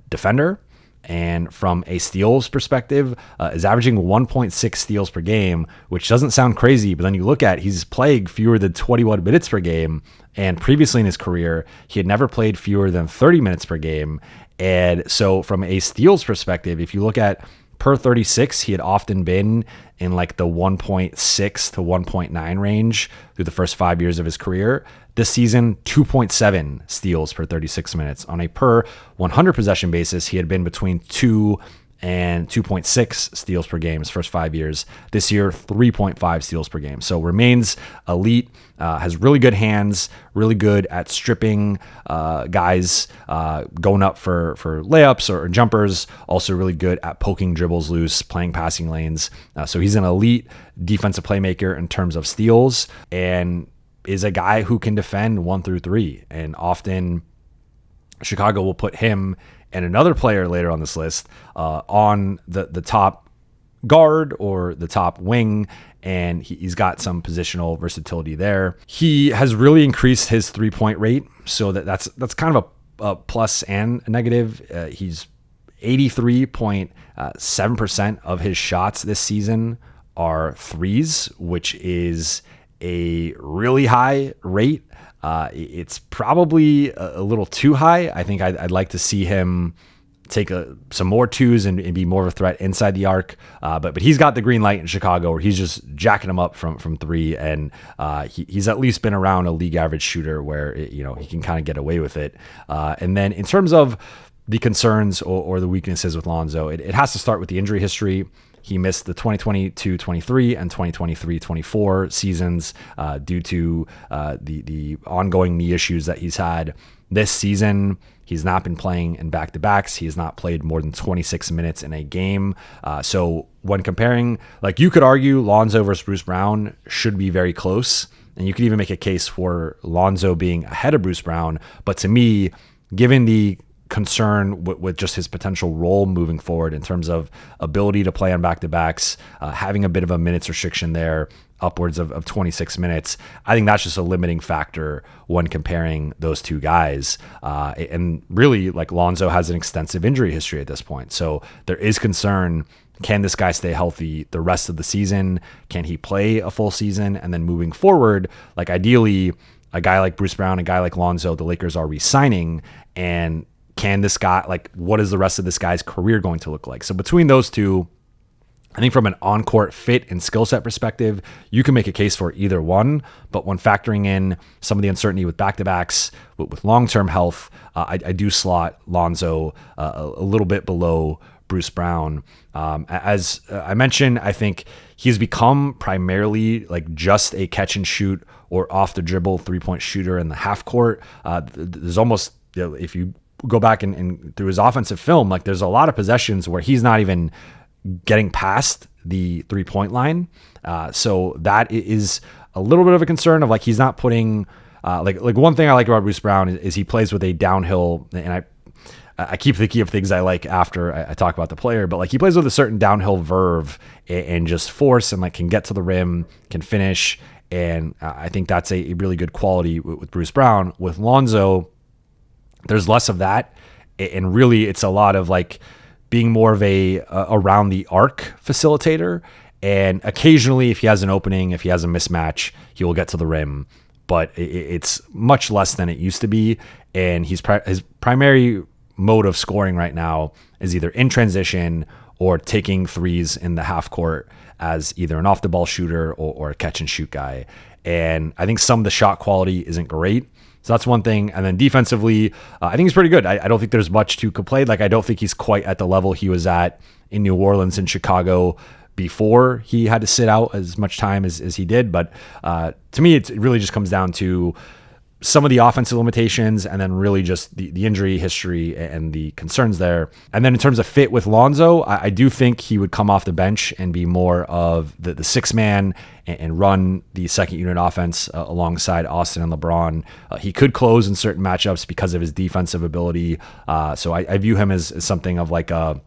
defender. And from a steals perspective, is averaging 1.6 steals per game, which doesn't sound crazy, but then you look at, he's playing fewer than 21 minutes per game. And previously in his career, he had never played fewer than 30 minutes per game. And so from a steals perspective, if you look at per 36, he had often been in like the 1.6 to 1.9 range through the first 5 years of his career. This season, 2.7 steals per 36 minutes. On a per 100 possession basis, he had been between 2 and 2.6 steals per game his first 5 years. This year, 3.5 steals per game. So remains elite, has really good hands, really good at stripping guys, going up for layups or jumpers. Also really good at poking dribbles loose, playing passing lanes. So he's an elite defensive playmaker in terms of steals, and is a guy who can defend 1 through 3. And often Chicago will put him and another player later on this list on the top guard or the top wing, and he's got some positional versatility there. He has really increased his 3-point rate, so that's kind of a plus and a negative. He's 83.7% of his shots this season are threes, which is a really high rate. It's probably a little too high. I think I'd like to see him take some more twos and be more of a threat inside the arc. But he's got the green light in Chicago where he's just jacking them up from 3. And he's at least been around a league average shooter where, he can kind of get away with it. And then in terms of the concerns or the weaknesses with Lonzo, it has to start with the injury history. He missed the 2022-23 and 2023-24 seasons due to the ongoing knee issues that he's had. This season, he's not been playing in back-to-backs. He has not played more than 26 minutes in a game. So when comparing, you could argue Lonzo versus Bruce Brown should be very close. And you could even make a case for Lonzo being ahead of Bruce Brown. But to me, given the concern with just his potential role moving forward in terms of ability to play on back-to-backs, having a bit of a minutes restriction there, upwards of 26 minutes. I think that's just a limiting factor when comparing those two guys. And really, Lonzo has an extensive injury history at this point. So there is concern. Can this guy stay healthy the rest of the season? Can he play a full season? And then moving forward, ideally, a guy like Bruce Brown, a guy like Lonzo, the Lakers are re-signing, and can this guy, what is the rest of this guy's career going to look like? So between those two, I think from an on-court fit and skill set perspective, you can make a case for either one. But when factoring in some of the uncertainty with back-to-backs, with long-term health, I do slot Lonzo a little bit below Bruce Brown. As I mentioned, I think he's become primarily just a catch and shoot or off the dribble 3-point shooter in the half court. There's almost, if you go back and through his offensive film, there's a lot of possessions where he's not even getting past the 3-point line. So that is a little bit of a concern of he's not putting, one thing I like about Bruce Brown is he plays with a downhill, and I keep thinking of things I like after I talk about the player, but he plays with a certain downhill verve and just force and can get to the rim, can finish. And I think that's a really good quality with Bruce Brown. With Lonzo, there's less of that. And really it's a lot of being more of a around the arc facilitator. And occasionally if he has an opening, if he has a mismatch, he will get to the rim, but it's much less than it used to be. And his primary mode of scoring right now is either in transition or taking threes in the half court as either an off the ball shooter or a catch and shoot guy. And I think some of the shot quality isn't great. So that's one thing. And then defensively, I think he's pretty good. I don't think there's much to complain. I don't think he's quite at the level he was at in New Orleans and Chicago before he had to sit out as much time as he did. But to me, it really just comes down to some of the offensive limitations and then really just the injury history and the concerns there. And then in terms of fit with Lonzo, I do think he would come off the bench and be more of the six man and run the second unit offense alongside Austin and LeBron. He could close in certain matchups because of his defensive ability. So I view him as something of the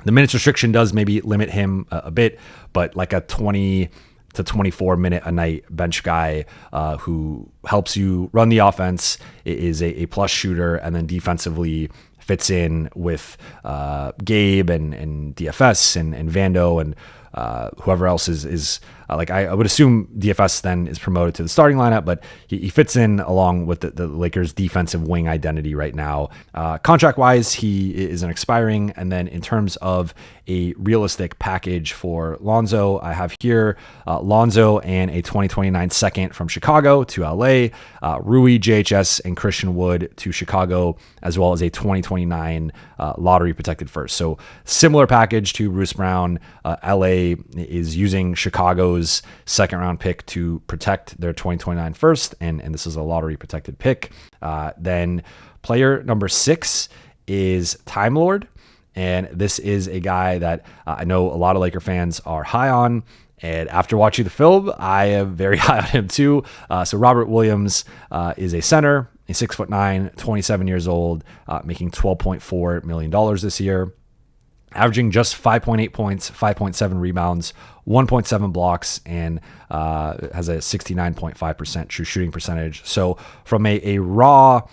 minutes restriction does maybe limit him a bit, but a 20 to 24 minute a night bench guy who helps you run the offense, is a plus shooter, and then defensively fits in with Gabe and DFS and Vando and whoever else is like I would assume DFS then is promoted to the starting lineup, but he fits in along with the Lakers defensive wing identity right now. Contract wise, he is an expiring. And then in terms of a realistic package for Lonzo, I have here Lonzo and a 2029 second from Chicago to LA, Rui, JHS, and Christian Wood to Chicago, as well as a 2029 lottery protected first. So similar package to Bruce Brown. LA is using Chicago's second round pick to protect their 2029 first, and this is a lottery protected pick. Then player number 6 is Time Lord, and this is a guy that I know a lot of Laker fans are high on. And after watching the film, I am very high on him too. So Robert Williams is a center, a 6'9", 27 years old, making $12.4 million this year, averaging just 5.8 points, 5.7 rebounds, 1.7 blocks, and has a 69.5% true shooting percentage. So from a raw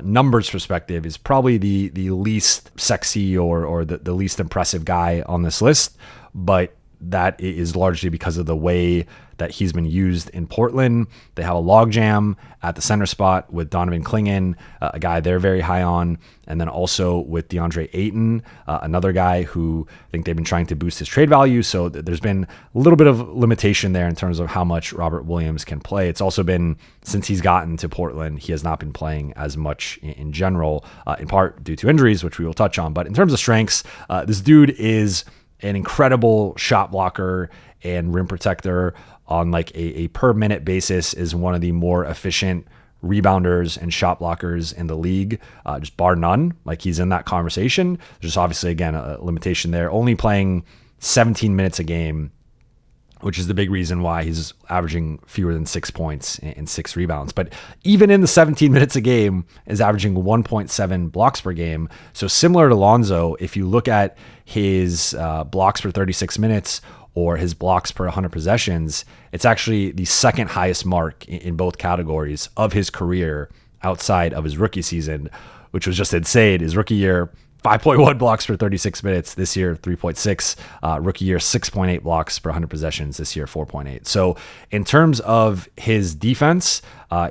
numbers perspective, is probably the least sexy or the least impressive guy on this list. But that is largely because of the way that he's been used in Portland. They have a logjam at the center spot with Donovan Clingan, a guy they're very high on, and then also with DeAndre Ayton, another guy who I think they've been trying to boost his trade value. So there's been a little bit of limitation there in terms of how much Robert Williams can play. It's also been, since he's gotten to Portland, he has not been playing as much in general, in part due to injuries, which we will touch on. But in terms of strengths, this dude is an incredible shot blocker and rim protector on like a per minute basis, is one of the more efficient rebounders and shot blockers in the league, just bar none. Like he's in that conversation. There's obviously, again, a limitation there, only playing 17 minutes a game, which is the big reason why he's averaging fewer than 6 points and 6 rebounds. But even in the 17 minutes a game is averaging 1.7 blocks per game. So similar to Lonzo, if you look at his blocks per 36 minutes or his blocks per 100 possessions, it's actually the second highest mark in both categories of his career outside of his rookie season, which was just insane. His rookie year, 5.1 blocks per 36 minutes. This year, 3.6. Rookie year, 6.8 blocks per 100 possessions. This year, 4.8. So in terms of his defense,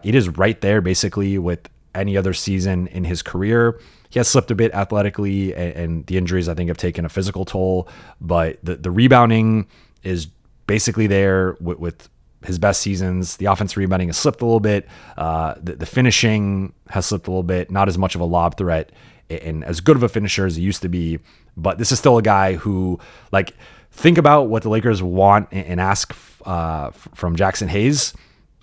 it is right there basically with any other season in his career. He has slipped a bit athletically, and the injuries, I think, have taken a physical toll. But the rebounding is basically there with his best seasons. The offensive rebounding has slipped a little bit. The finishing has slipped a little bit. Not as much of a lob threat and as good of a finisher as he used to be. But this is still a guy who, like, think about what the Lakers want and ask from Jackson Hayes.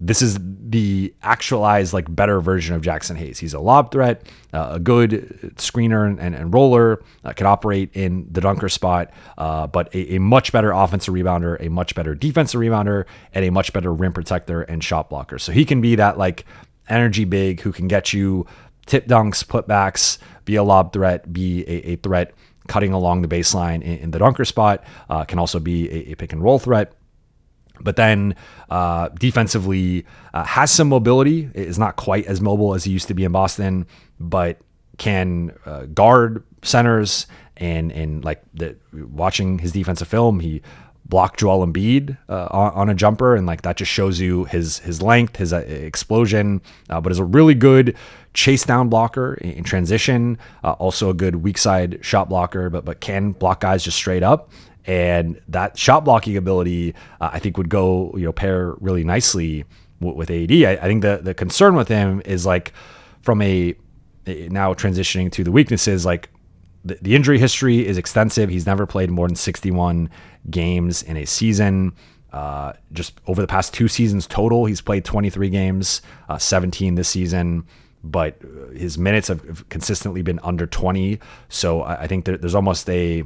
This is the actualized, like, better version of Jackson Hayes. He's a lob threat, a good screener and roller, can operate in the dunker spot, but a much better offensive rebounder, a much better defensive rebounder, and a much better rim protector and shot blocker. So he can be that, like, energy big who can get you tip dunks, putbacks, be a lob threat, be a threat cutting along the baseline in the dunker spot, can also be a pick and roll threat. But then defensively has some mobility, is not quite as mobile as he used to be in Boston, but can guard centers and like watching his defensive film, he blocked Joel Embiid on a jumper, and like that just shows you his length, his explosion, but is a really good chase down blocker in transition, also a good weak side shot blocker, but can block guys just straight up. And that shot blocking ability, I think, would go, pair really nicely with AD. I think the concern with him is, like, from now transitioning to the weaknesses, like the injury history is extensive. He's never played more than 61 games in a season. Just over the past 2 seasons total, he's played 23 games, 17 this season. But his minutes have consistently been under 20. So I think there's almost a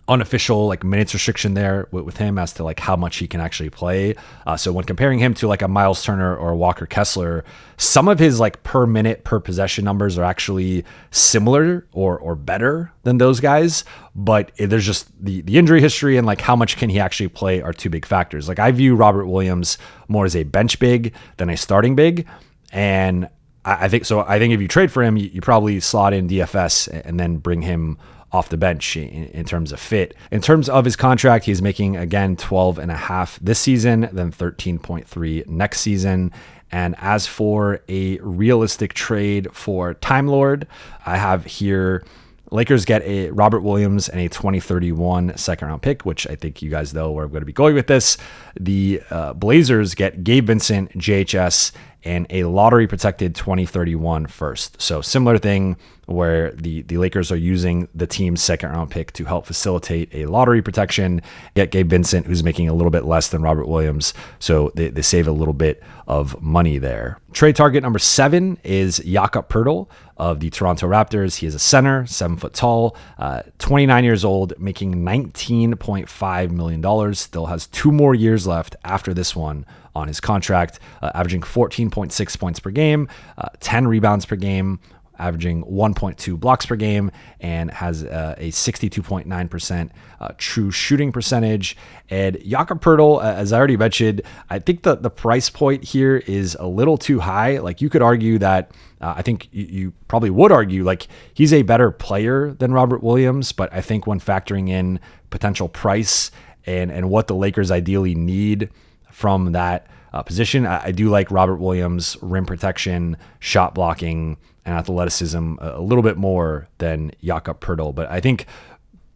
unofficial, like, minutes restriction there with him as to, like, how much he can actually play. So when comparing him to, like, a Myles Turner or a Walker Kessler, some of his, like, per minute per possession numbers are actually similar or better than those guys. But there's just the injury history and, like, how much can he actually play are two big factors. Like, I view Robert Williams more as a bench big than a starting big. And I think if you trade for him, you probably slot in DFS and then bring him off the bench in terms of fit. In terms of his contract, he's making, again, 12.5 this season, then 13.3 next season. And as for a realistic trade for Time Lord, I have here Lakers get a Robert Williams and a 2031 second round pick, which I think you guys know where I'm going to be going with this. The Blazers get Gabe Vincent, JHS, and a lottery protected 2031 first. So similar thing where the Lakers are using the team's second round pick to help facilitate a lottery protection, get Gabe Vincent, who's making a little bit less than Robert Williams. So they save a little bit of money there. Trade target number 7 is Jakob Poeltl of the Toronto Raptors. He is a center, 7 foot tall, 29 years old, making $19.5 million. Still has 2 more years left after this one on his contract, averaging 14.6 points per game, 10 rebounds per game, averaging 1.2 blocks per game, and has a 62.9% true shooting percentage. And Jakob Poeltl, as I already mentioned, I think the price point here is a little too high. Like, you could argue that, I think you probably would argue, like, he's a better player than Robert Williams, but I think when factoring in potential price and what the Lakers ideally need from that position, I do like Robert Williams' rim protection, shot blocking, and athleticism a little bit more than Jakob Poeltl. But I think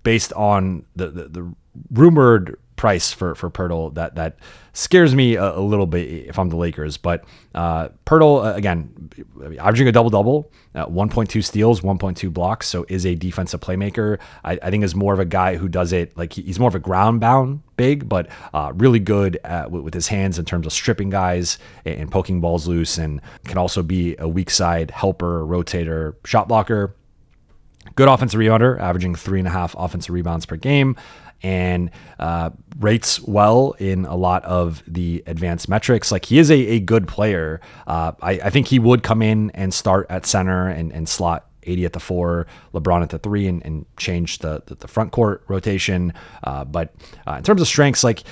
based on the rumored price for Poeltl, that scares me a little bit if I'm the Lakers. But Poeltl, again, averaging a double-double, 1.2 steals, 1.2 blocks, so is a defensive playmaker. I think is more of a guy who does it, like, he's more of a ground-bound big, but really good with his hands in terms of stripping guys and poking balls loose, and can also be a weak side helper, rotator, shot blocker. Good offensive rebounder, averaging 3.5 offensive rebounds per game, and rates well in a lot of the advanced metrics. Like, he is a good player. I think he would come in and start at center and slot 80 at the 4, LeBron at the 3, and change the front court rotation. But in terms of strengths, like,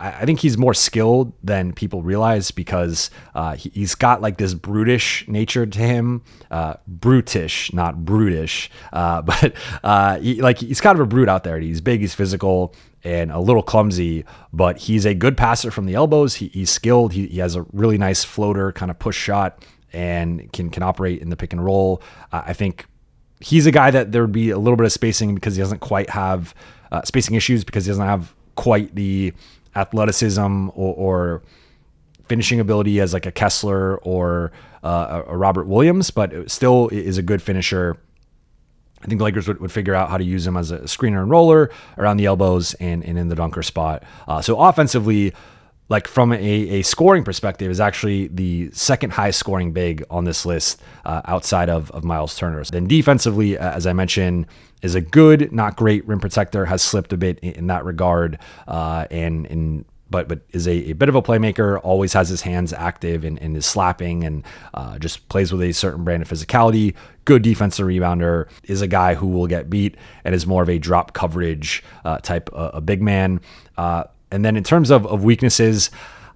I think he's more skilled than people realize, because he's got like this brutish nature to him, brutish, not brutish. But he's kind of a brute out there. He's big, he's physical, and a little clumsy, but he's a good passer from the elbows. He's skilled. He has a really nice floater kind of push shot, and can operate in the pick and roll. I think he's a guy that there would be a little bit of spacing because he doesn't quite have spacing issues, because he doesn't have quite the athleticism or finishing ability as like a Kessler or a Robert Williams, but still is a good finisher. I think the Lakers would figure out how to use him as a screener and roller around the elbows and in the dunker spot. So offensively, like, from a scoring perspective, is actually the second highest scoring big on this list, outside of Myles Turner. Then defensively, as I mentioned, is a good, not great rim protector, has slipped a bit in that regard, but is a bit of a playmaker, always has his hands active and is slapping, and just plays with a certain brand of physicality. Good defensive rebounder, is a guy who will get beat, and is more of a drop coverage type a big man. And then in terms of weaknesses,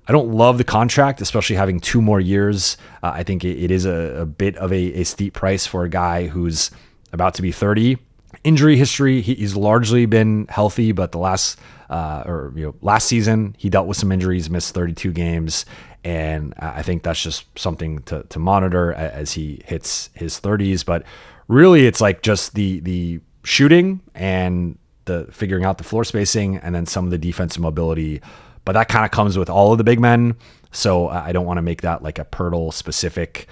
I don't love the contract, especially having 2 more years. I think it is a bit of a steep price for a guy who's about to be 30. Injury history, he's largely been healthy, but the last season he dealt with some injuries, missed 32 games, and I think that's just something to monitor as he hits his 30s. But really, it's like just the shooting and the figuring out the floor spacing, and then some of the defensive mobility. But that kind of comes with all of the big men, so I don't want to make that like a Poeltl specific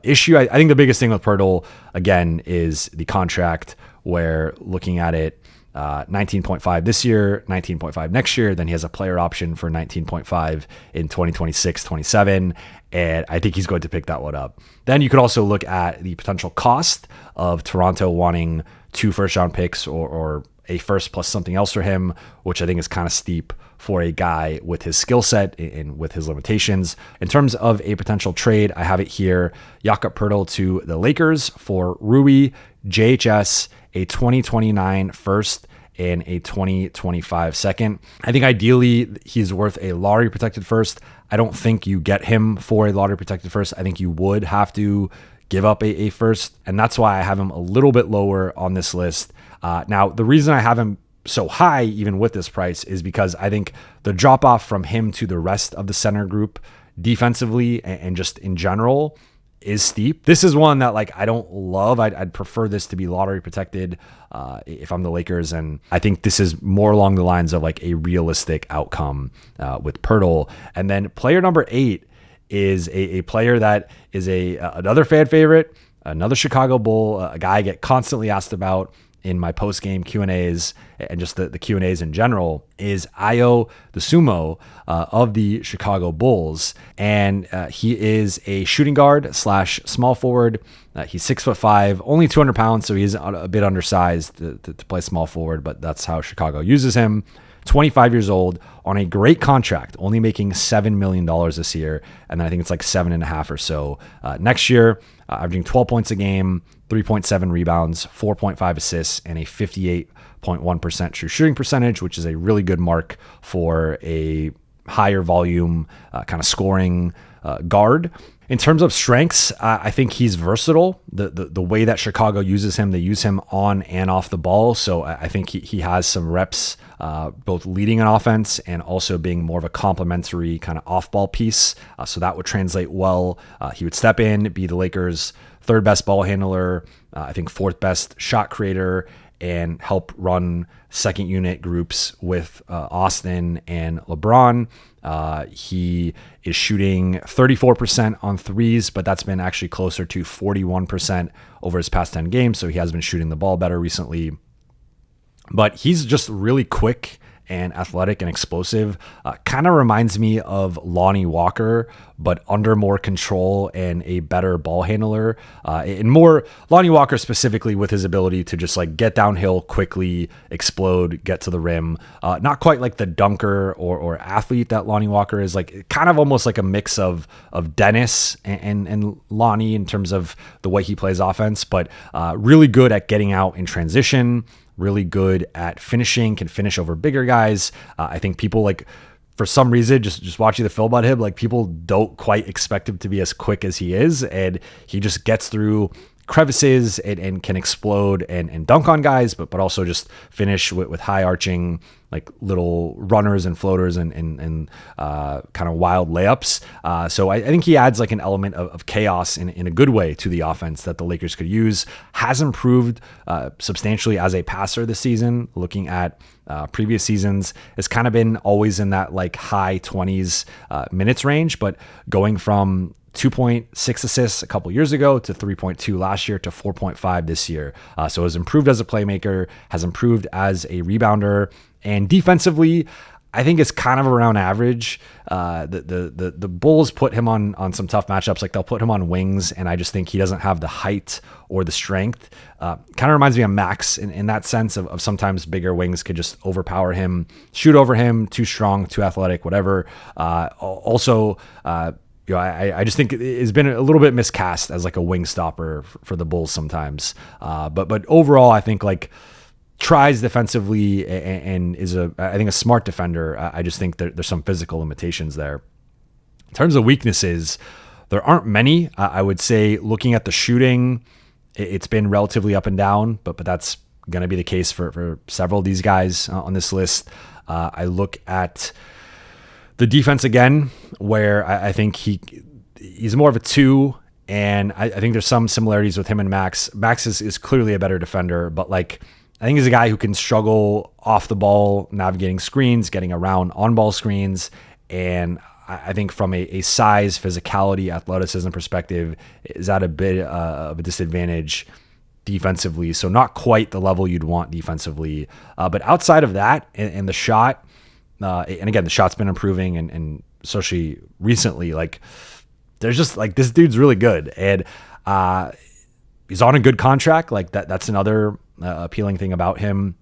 issue. I think the biggest thing with Poeltl, again, is the contract, where looking at it, 19.5 this year, 19.5 next year, then he has a player option for 19.5 in 2026-27, and I think he's going to pick that one up. Then you could also look at the potential cost of Toronto wanting 2 first-round picks or a first plus something else for him, which I think is kind of steep for a guy with his skill set and with his limitations. In terms of a potential trade, I have it here: Jakob Poeltl to the Lakers for Rui, JHS, a 2029 first, and a 2025 second. I think ideally he's worth a lottery protected first. I don't think you get him for a lottery protected first. I think you would have to give up a first. And that's why I have him a little bit lower on this list. Now, the reason I have him so high, even with this price, is because I think the drop off from him to the rest of the center group defensively and just in general is steep. This is one that like I don't love. I'd prefer this to be lottery protected if I'm the Lakers, and I think this is more along the lines of like a realistic outcome with Poeltl. And then player number 8 is a player that is another fan favorite, another Chicago Bull, a guy I get constantly asked about in my post-game Q&As and just the Q&As in general, is Ayo Dosunmu of the Chicago Bulls. And he is a shooting guard / small forward. He's 6'5", only 200 pounds, so he's a bit undersized to play small forward, but that's how Chicago uses him. 25 years old on a great contract, only making $7 million this year. And then I think it's like 7.5 or so next year, averaging 12 points a game, 3.7 rebounds, 4.5 assists, and a 58.1% true shooting percentage, which is a really good mark for a higher volume kind of scoring guard. In terms of strengths, I think he's versatile. The way that Chicago uses him, they use him on and off the ball. So I think he has some reps, both leading an offense and also being more of a complementary kind of off-ball piece. So that would translate well. He would step in, be the Lakers' third best ball handler, I think fourth best shot creator, and help run second unit groups with Austin and LeBron. He is shooting 34% on threes, but that's been actually closer to 41% over his past 10 games. So he has been shooting the ball better recently. But he's just really quick and athletic and explosive. Kind of reminds me of Lonnie Walker, but under more control and a better ball handler. And more Lonnie Walker specifically with his ability to just like get downhill quickly, explode, get to the rim. Not quite like the dunker or athlete that Lonnie Walker is, like kind of almost like a mix of Dennis and Lonnie in terms of the way he plays offense, but really good at getting out in transition, really good at finishing, can finish over bigger guys. I think people like, for some reason, just watching the film on him, like people don't quite expect him to be as quick as he is. And he just gets through crevices and can explode and dunk on guys, but also just finish with high arching, like little runners and floaters and kind of wild layups. So I think he adds like an element of chaos in a good way to the offense that the Lakers could use. Has improved substantially as a passer this season. Looking at previous seasons, has kind of been always in that like high 20s minutes range, but going from 2.6 assists a couple years ago to 3.2 last year to 4.5 this year. So has improved as a playmaker, has improved as a rebounder, and defensively, I think it's kind of around average. The Bulls put him on some tough matchups. Like they'll put him on wings, and I just think he doesn't have the height or the strength. Kind of reminds me of Max in that sense of sometimes bigger wings could just overpower him, shoot over him, too strong, too athletic, whatever. I just think it's been a little bit miscast as like a wing stopper for the Bulls sometimes. But overall, I think like tries defensively and is I think a smart defender. I just think there's some physical limitations there. In terms of weaknesses, there aren't many. I would say looking at the shooting, it's been relatively up and down, but that's going to be the case for several of these guys on this list. I look at the defense again, where I think he's more of a 2, and I think there's some similarities with him and Max. Max is clearly a better defender, but like I think he's a guy who can struggle off the ball, navigating screens, getting around on-ball screens, and I think from a size, physicality, athleticism perspective, is at a bit of a disadvantage defensively. So not quite the level you'd want defensively, but outside of that and the shot. And again, the shot's been improving, and especially recently, like there's just like this dude's really good, and he's on a good contract. Like that's another appealing thing about him.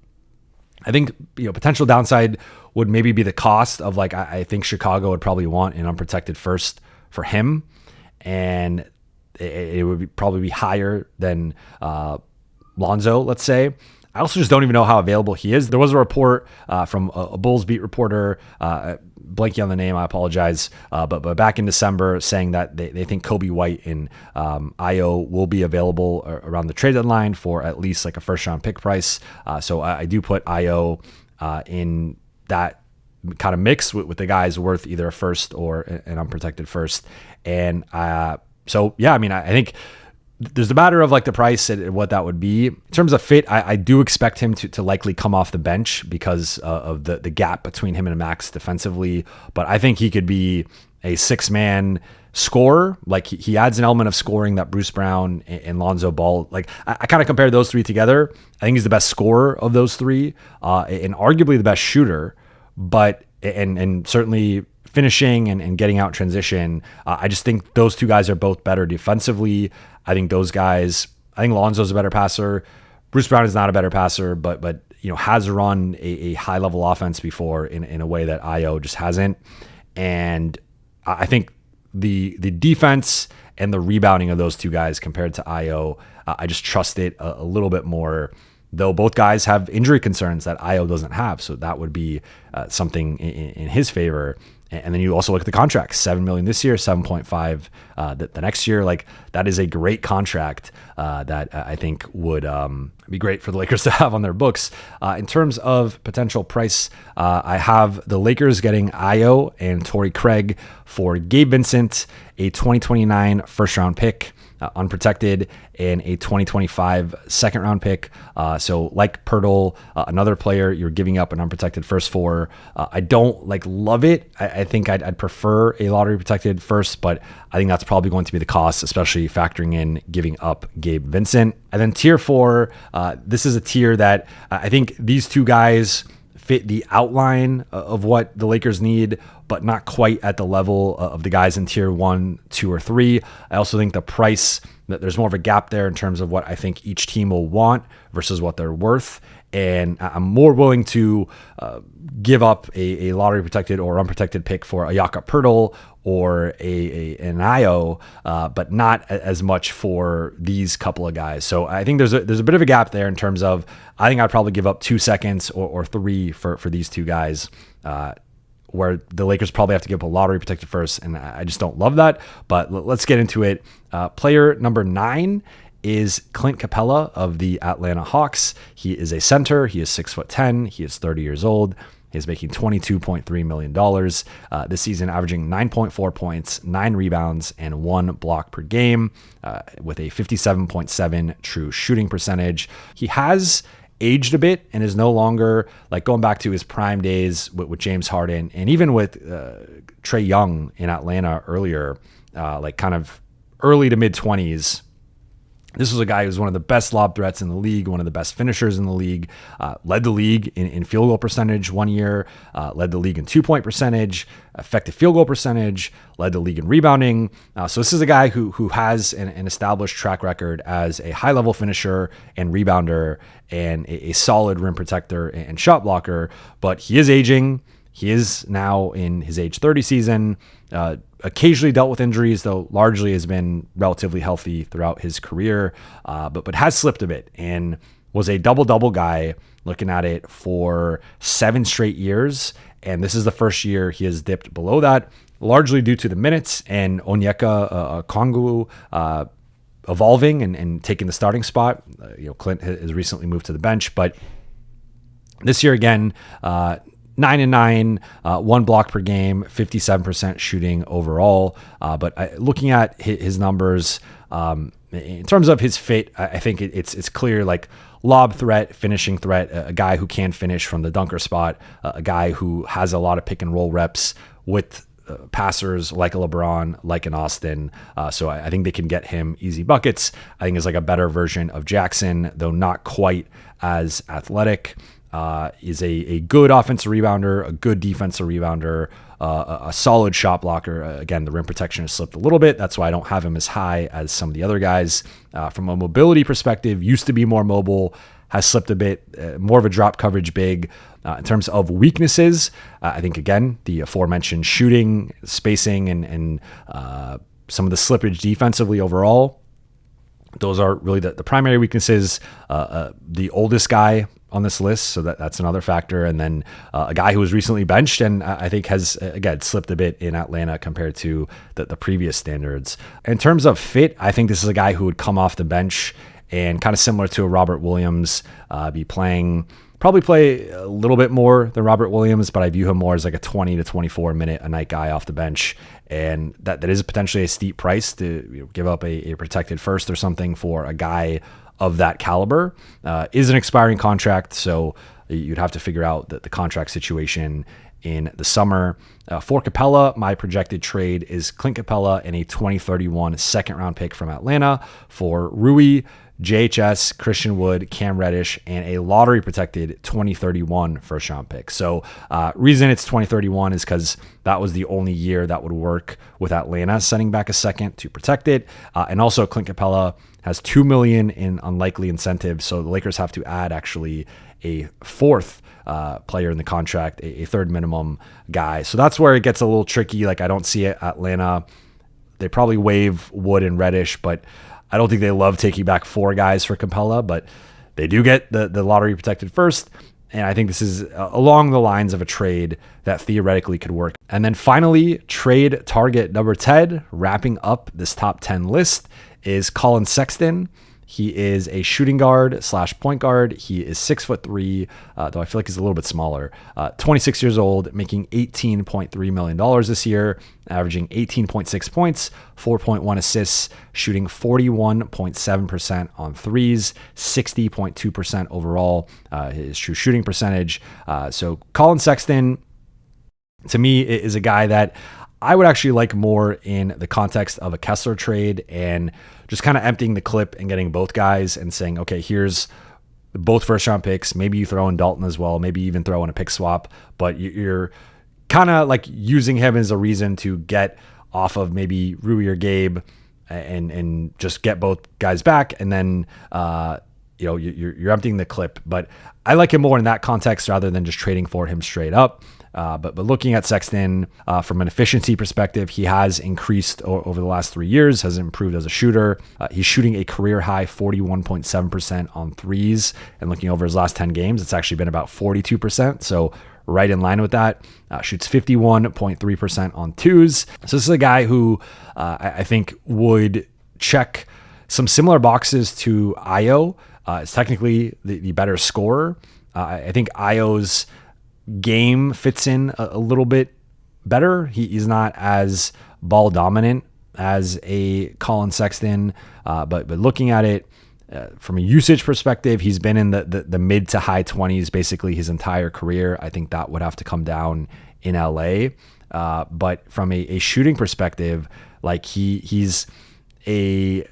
I think potential downside would maybe be the cost of like I think Chicago would probably want an unprotected first for him, and it would probably be higher than Lonzo, let's say. I also just don't even know how available he is. There was a report from a Bulls beat reporter, blanking on the name, I apologize, but back in December saying that they think Kobe White and Ayo will be available around the trade deadline for at least like a first round pick price. So I do put Ayo in that kind of mix with the guys worth either a first or an unprotected first. And so, yeah, I mean, I think there's the matter of like the price and what that would be. In terms of fit, I do expect him to likely come off the bench because of the gap between him and Max defensively. But I think he could be a 6-man scorer. Like he adds an element of scoring that Bruce Brown and Lonzo Ball, like I kind of compare those three together. I think he's the best scorer of those three, and arguably the best shooter, but and certainly finishing and getting out in transition. I just think those two guys are both better defensively. I think Lonzo's a better passer. Bruce Brown is not a better passer, but has run a high level offense before in a way that Ayo just hasn't. And I think the defense and the rebounding of those two guys compared to Ayo, I just trust it a little bit more, though both guys have injury concerns that Ayo doesn't have. So that would be something in his favor. And then you also look at the contracts, $7 million this year, 7.5 the next year. Like that is a great contract that I think would be great for the Lakers to have on their books. In terms of potential price, I have the Lakers getting Ayo and Torrey Craig for Gabe Vincent, a 2029 first round pick, unprotected, and a 2025 second round pick. So like Poeltl, another player you're giving up an unprotected first for. I don't love it. I think I'd prefer a lottery protected first, but I think that's probably going to be the cost, especially factoring in giving up Gabe Vincent. And then tier 4, this is a tier that I think these two guys fit the outline of what the Lakers need, but not quite at the level of the guys in tier 1, 2, or 3. I also think the price, that there's more of a gap there in terms of what I think each team will want versus what they're worth. And I'm more willing to give up a lottery protected or unprotected pick for a Jakob Poeltl or an Ayo, but not as much for these couple of guys. So I think there's a bit of a gap there in terms of, I think I'd probably give up 2 seconds or 3 for these two guys, where the Lakers probably have to give up a lottery protected first. And I just don't love that, but let's get into it. Player number 9 is Clint Capela of the Atlanta Hawks. He is a center. He is 6'10". He is 30 years old. He is making $22.3 million this season, averaging 9.4 points, 9 rebounds, and 1 block per game, with a 57.7 true shooting percentage. He has aged a bit and is no longer like going back to his prime days with James Harden and even with Trae Young in Atlanta earlier, like kind of early to mid 20s. This was a guy who was one of the best lob threats in the league, one of the best finishers in the league, led the league in field goal percentage one year, led the league in 2-point percentage, effective field goal percentage, led the league in rebounding. So this is a guy who has an established track record as a high-level finisher and rebounder and a solid rim protector and shot blocker, but he is aging. He is now in his age 30 season, occasionally dealt with injuries, though largely has been relatively healthy throughout his career, but has slipped a bit and was a double-double guy looking at it for 7 straight years. And this is the first year he has dipped below that, largely due to the minutes and Onyeka Okongwu evolving and taking the starting spot. Clint has recently moved to the bench, but this year again, 9-9, 1 block per game, 57% shooting overall. But looking at his numbers, in terms of his fit, I think it's clear, like lob threat, finishing threat, a guy who can finish from the dunker spot, a guy who has a lot of pick and roll reps with passers like a LeBron, like an Austin. So I think they can get him easy buckets. I think is like a better version of Jackson, though not quite as athletic. Is a good offensive rebounder, a good defensive rebounder, a solid shot blocker. Again, the rim protection has slipped a little bit. That's why I don't have him as high as some of the other guys. From a mobility perspective, used to be more mobile, has slipped a bit, more of a drop coverage big. In terms of weaknesses, I think, again, the aforementioned shooting, spacing, and some of the slippage defensively overall. Those are really the primary weaknesses. The oldest guy on this list, so that's another factor. And then a guy who was recently benched and I think has, again, slipped a bit in Atlanta compared to the previous standards. In terms of fit, I think this is a guy who would come off the bench and kind of similar to a Robert Williams, probably play a little bit more than Robert Williams, but I view him more as like a 20 to 24 minute a night guy off the bench. And that is potentially a steep price to give up a protected first or something for a guy of that caliber. Is an expiring contract, so you'd have to figure out the contract situation in the summer. For Capela, my projected trade is Clint Capela and a 2031 second round pick from Atlanta for Rui, JHS, Christian Wood, Cam Reddish, and a lottery protected 2031 first round pick. So reason it's 2031 is because that was the only year that would work with Atlanta sending back a second to protect it. And also Clint Capela has $2 million in unlikely incentives. So the Lakers have to add actually a fourth player in the contract, a third minimum guy. So that's where it gets a little tricky. Like I don't see it Atlanta. They probably waive Wood and Reddish, but I don't think they love taking back four guys for Capela, but they do get the lottery protected first. And I think this is along the lines of a trade that theoretically could work. And then finally, trade target number 10, wrapping up this top 10 list, is Collin Sexton. He is a shooting guard / point guard. He is 6'3", though I feel like he's a little bit smaller. 26 years old, making $18.3 million this year, averaging 18.6 points, 4.1 assists, shooting 41.7% on threes, 60.2% overall, his true shooting percentage. So Collin Sexton, to me, is a guy that I would actually like more in the context of a Kessler trade and just kind of emptying the clip and getting both guys and saying, okay, here's both first round picks. Maybe you throw in Dalton as well. Maybe even throw in a pick swap, but you're kind of like using him as a reason to get off of maybe Rui or Gabe and just get both guys back. And then, you're emptying the clip, but I like him more in that context rather than just trading for him straight up. But looking at Sexton from an efficiency perspective, he has increased over the last 3 years, has improved as a shooter. He's shooting a career high 41.7% on threes. And looking over his last 10 games, it's actually been about 42%. So right in line with that. Shoots 51.3% on twos. So this is a guy who I think would check some similar boxes to Ayo. It's technically the better scorer. I think Ayo's game fits in a little bit better. He's not as ball dominant as a Collin Sexton, but looking at it from a usage perspective, he's been in the mid to high 20s basically his entire career. I think that would have to come down in LA. But from a shooting perspective, like he's a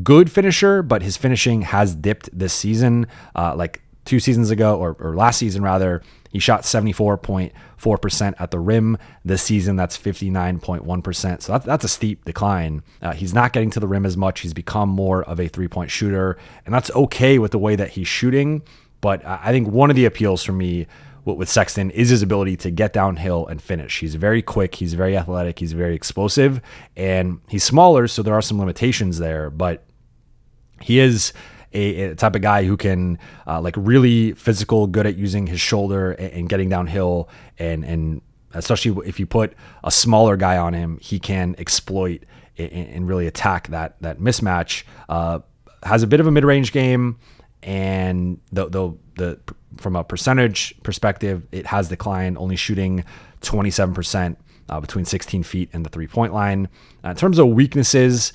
good finisher, but his finishing has dipped this season. Like 2 seasons ago, or last season rather, he shot 74.4% at the rim. This season, that's 59.1%. So that's a steep decline. He's not getting to the rim as much. He's become more of a three-point shooter, and that's okay with the way that he's shooting. But I think one of the appeals for me with Sexton is his ability to get downhill and finish. He's very quick. He's very athletic. He's very explosive, and he's smaller, so there are some limitations there. But he is a type of guy who can like really physical, good at using his shoulder and getting downhill, and especially if you put a smaller guy on him, he can exploit and really attack that mismatch. Has a bit of a mid-range game, and the from a percentage perspective, it has declined, only shooting 27% between 16 feet and the 3-point line. In terms of weaknesses,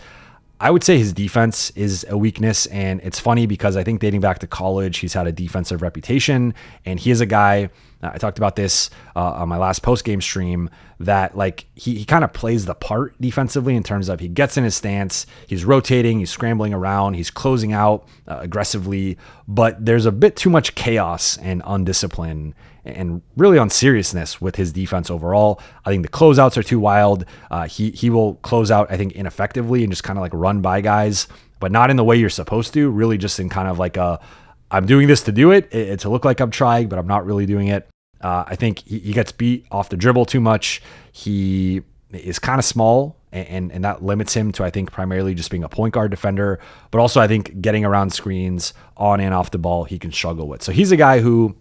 I would say his defense is a weakness, and it's funny because I think dating back to college, he's had a defensive reputation, and he is a guy, I talked about this on my last post-game stream, that like he kind of plays the part defensively in terms of he gets in his stance, he's rotating, he's scrambling around, he's closing out aggressively, but there's a bit too much chaos and undiscipline and really unseriousness with his defense overall. I think the closeouts are too wild. He will close out, I think, ineffectively and just kind of like run by guys, but not in the way you're supposed to, really just in kind of like I'm doing this to do it to look like I'm trying, but I'm not really doing it. I think he gets beat off the dribble too much. He is kind of small, and that limits him to, I think, primarily just being a point guard defender, but also I think getting around screens on and off the ball he can struggle with. So he's a guy who,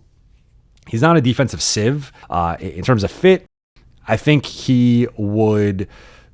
he's not a defensive sieve. In terms of fit, I think he would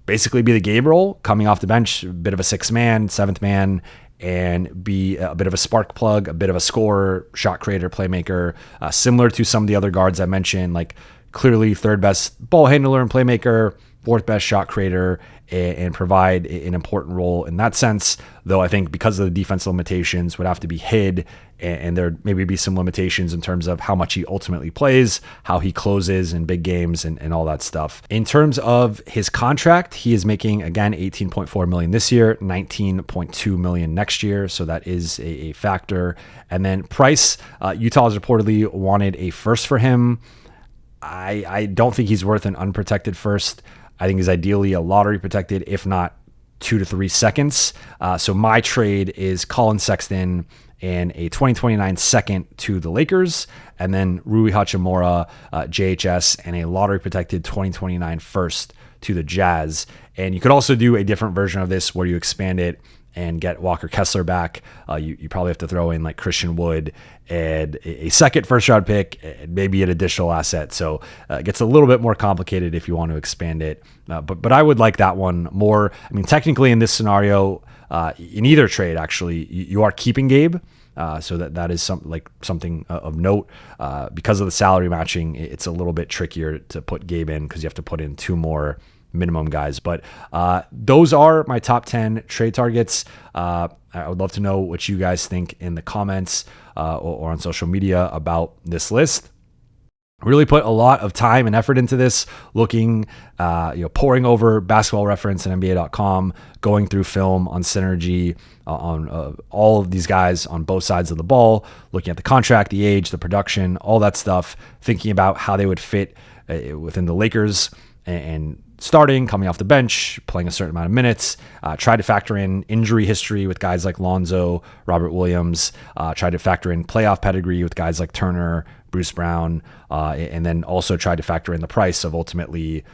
basically be the Gabe role, coming off the bench, a bit of a sixth man, seventh man, and be a bit of a spark plug, a bit of a scorer, shot creator, playmaker, similar to some of the other guards I mentioned, like clearly third best ball handler and playmaker, fourth best shot creator, and provide an important role in that sense. Though I think because of the defense limitations would have to be hid, and there maybe be some limitations in terms of how much he ultimately plays, how he closes in big games, and all that stuff. In terms of his contract, he is making, again, $18.4 million this year, $19.2 million next year. So that is a factor. And then price, Utah has reportedly wanted a first for him. I don't think he's worth an unprotected first. I think he's ideally a lottery protected, if not 2 to 3 seconds. So my trade is Collin Sexton and a 2029 second to the Lakers, and then Rui Hachimura, JHS, and a lottery protected 2029 first to the Jazz. And you could also do a different version of this where you expand it and get Walker Kessler back. You probably have to throw in like Christian Wood and a second first round pick and maybe an additional asset. So it gets a little bit more complicated if you want to expand it. But I would like that one more. I mean, technically in this scenario, in either trade, actually, you are keeping Gabe. So that is something of note. Because of the salary matching, it's a little bit trickier to put Gabe in because you have to put in 2 more minimum guys. But those are my top 10 trade targets. I would love to know what you guys think in the comments or on social media about this list. Really put a lot of time and effort into this, looking, pouring over Basketball Reference and NBA.com, going through film on Synergy, on all of these guys on both sides of the ball, looking at the contract, the age, the production, all that stuff, thinking about how they would fit within the Lakers and starting, coming off the bench, playing a certain amount of minutes, try to factor in injury history with guys like Lonzo, Robert Williams, try to factor in playoff pedigree with guys like Turner, Bruce Brown, and then also try to factor in the price of ultimately,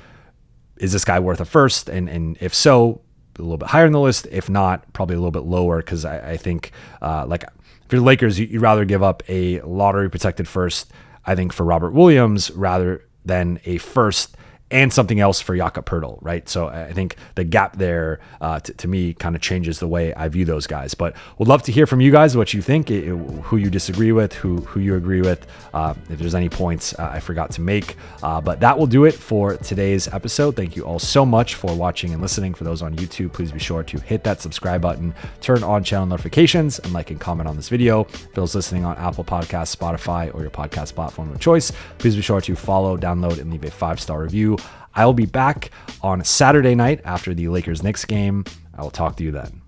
is this guy worth a first? And if so, a little bit higher in the list. If not, probably a little bit lower, because I think if you're the Lakers, you'd rather give up a lottery protected first, I think, for Robert Williams rather than a first and something else for Jakob Poeltl, right? So I think the gap there, to me, kind of changes the way I view those guys. But would love to hear from you guys what you think, who you disagree with, who you agree with, if there's any points I forgot to make. But that will do it for today's episode. Thank you all so much for watching and listening. For those on YouTube, please be sure to hit that subscribe button, turn on channel notifications, and like and comment on this video. For those listening on Apple Podcasts, Spotify, or your podcast platform of choice, please be sure to follow, download, and leave a 5-star review. I will be back on Saturday night after the Lakers-Knicks game. I will talk to you then.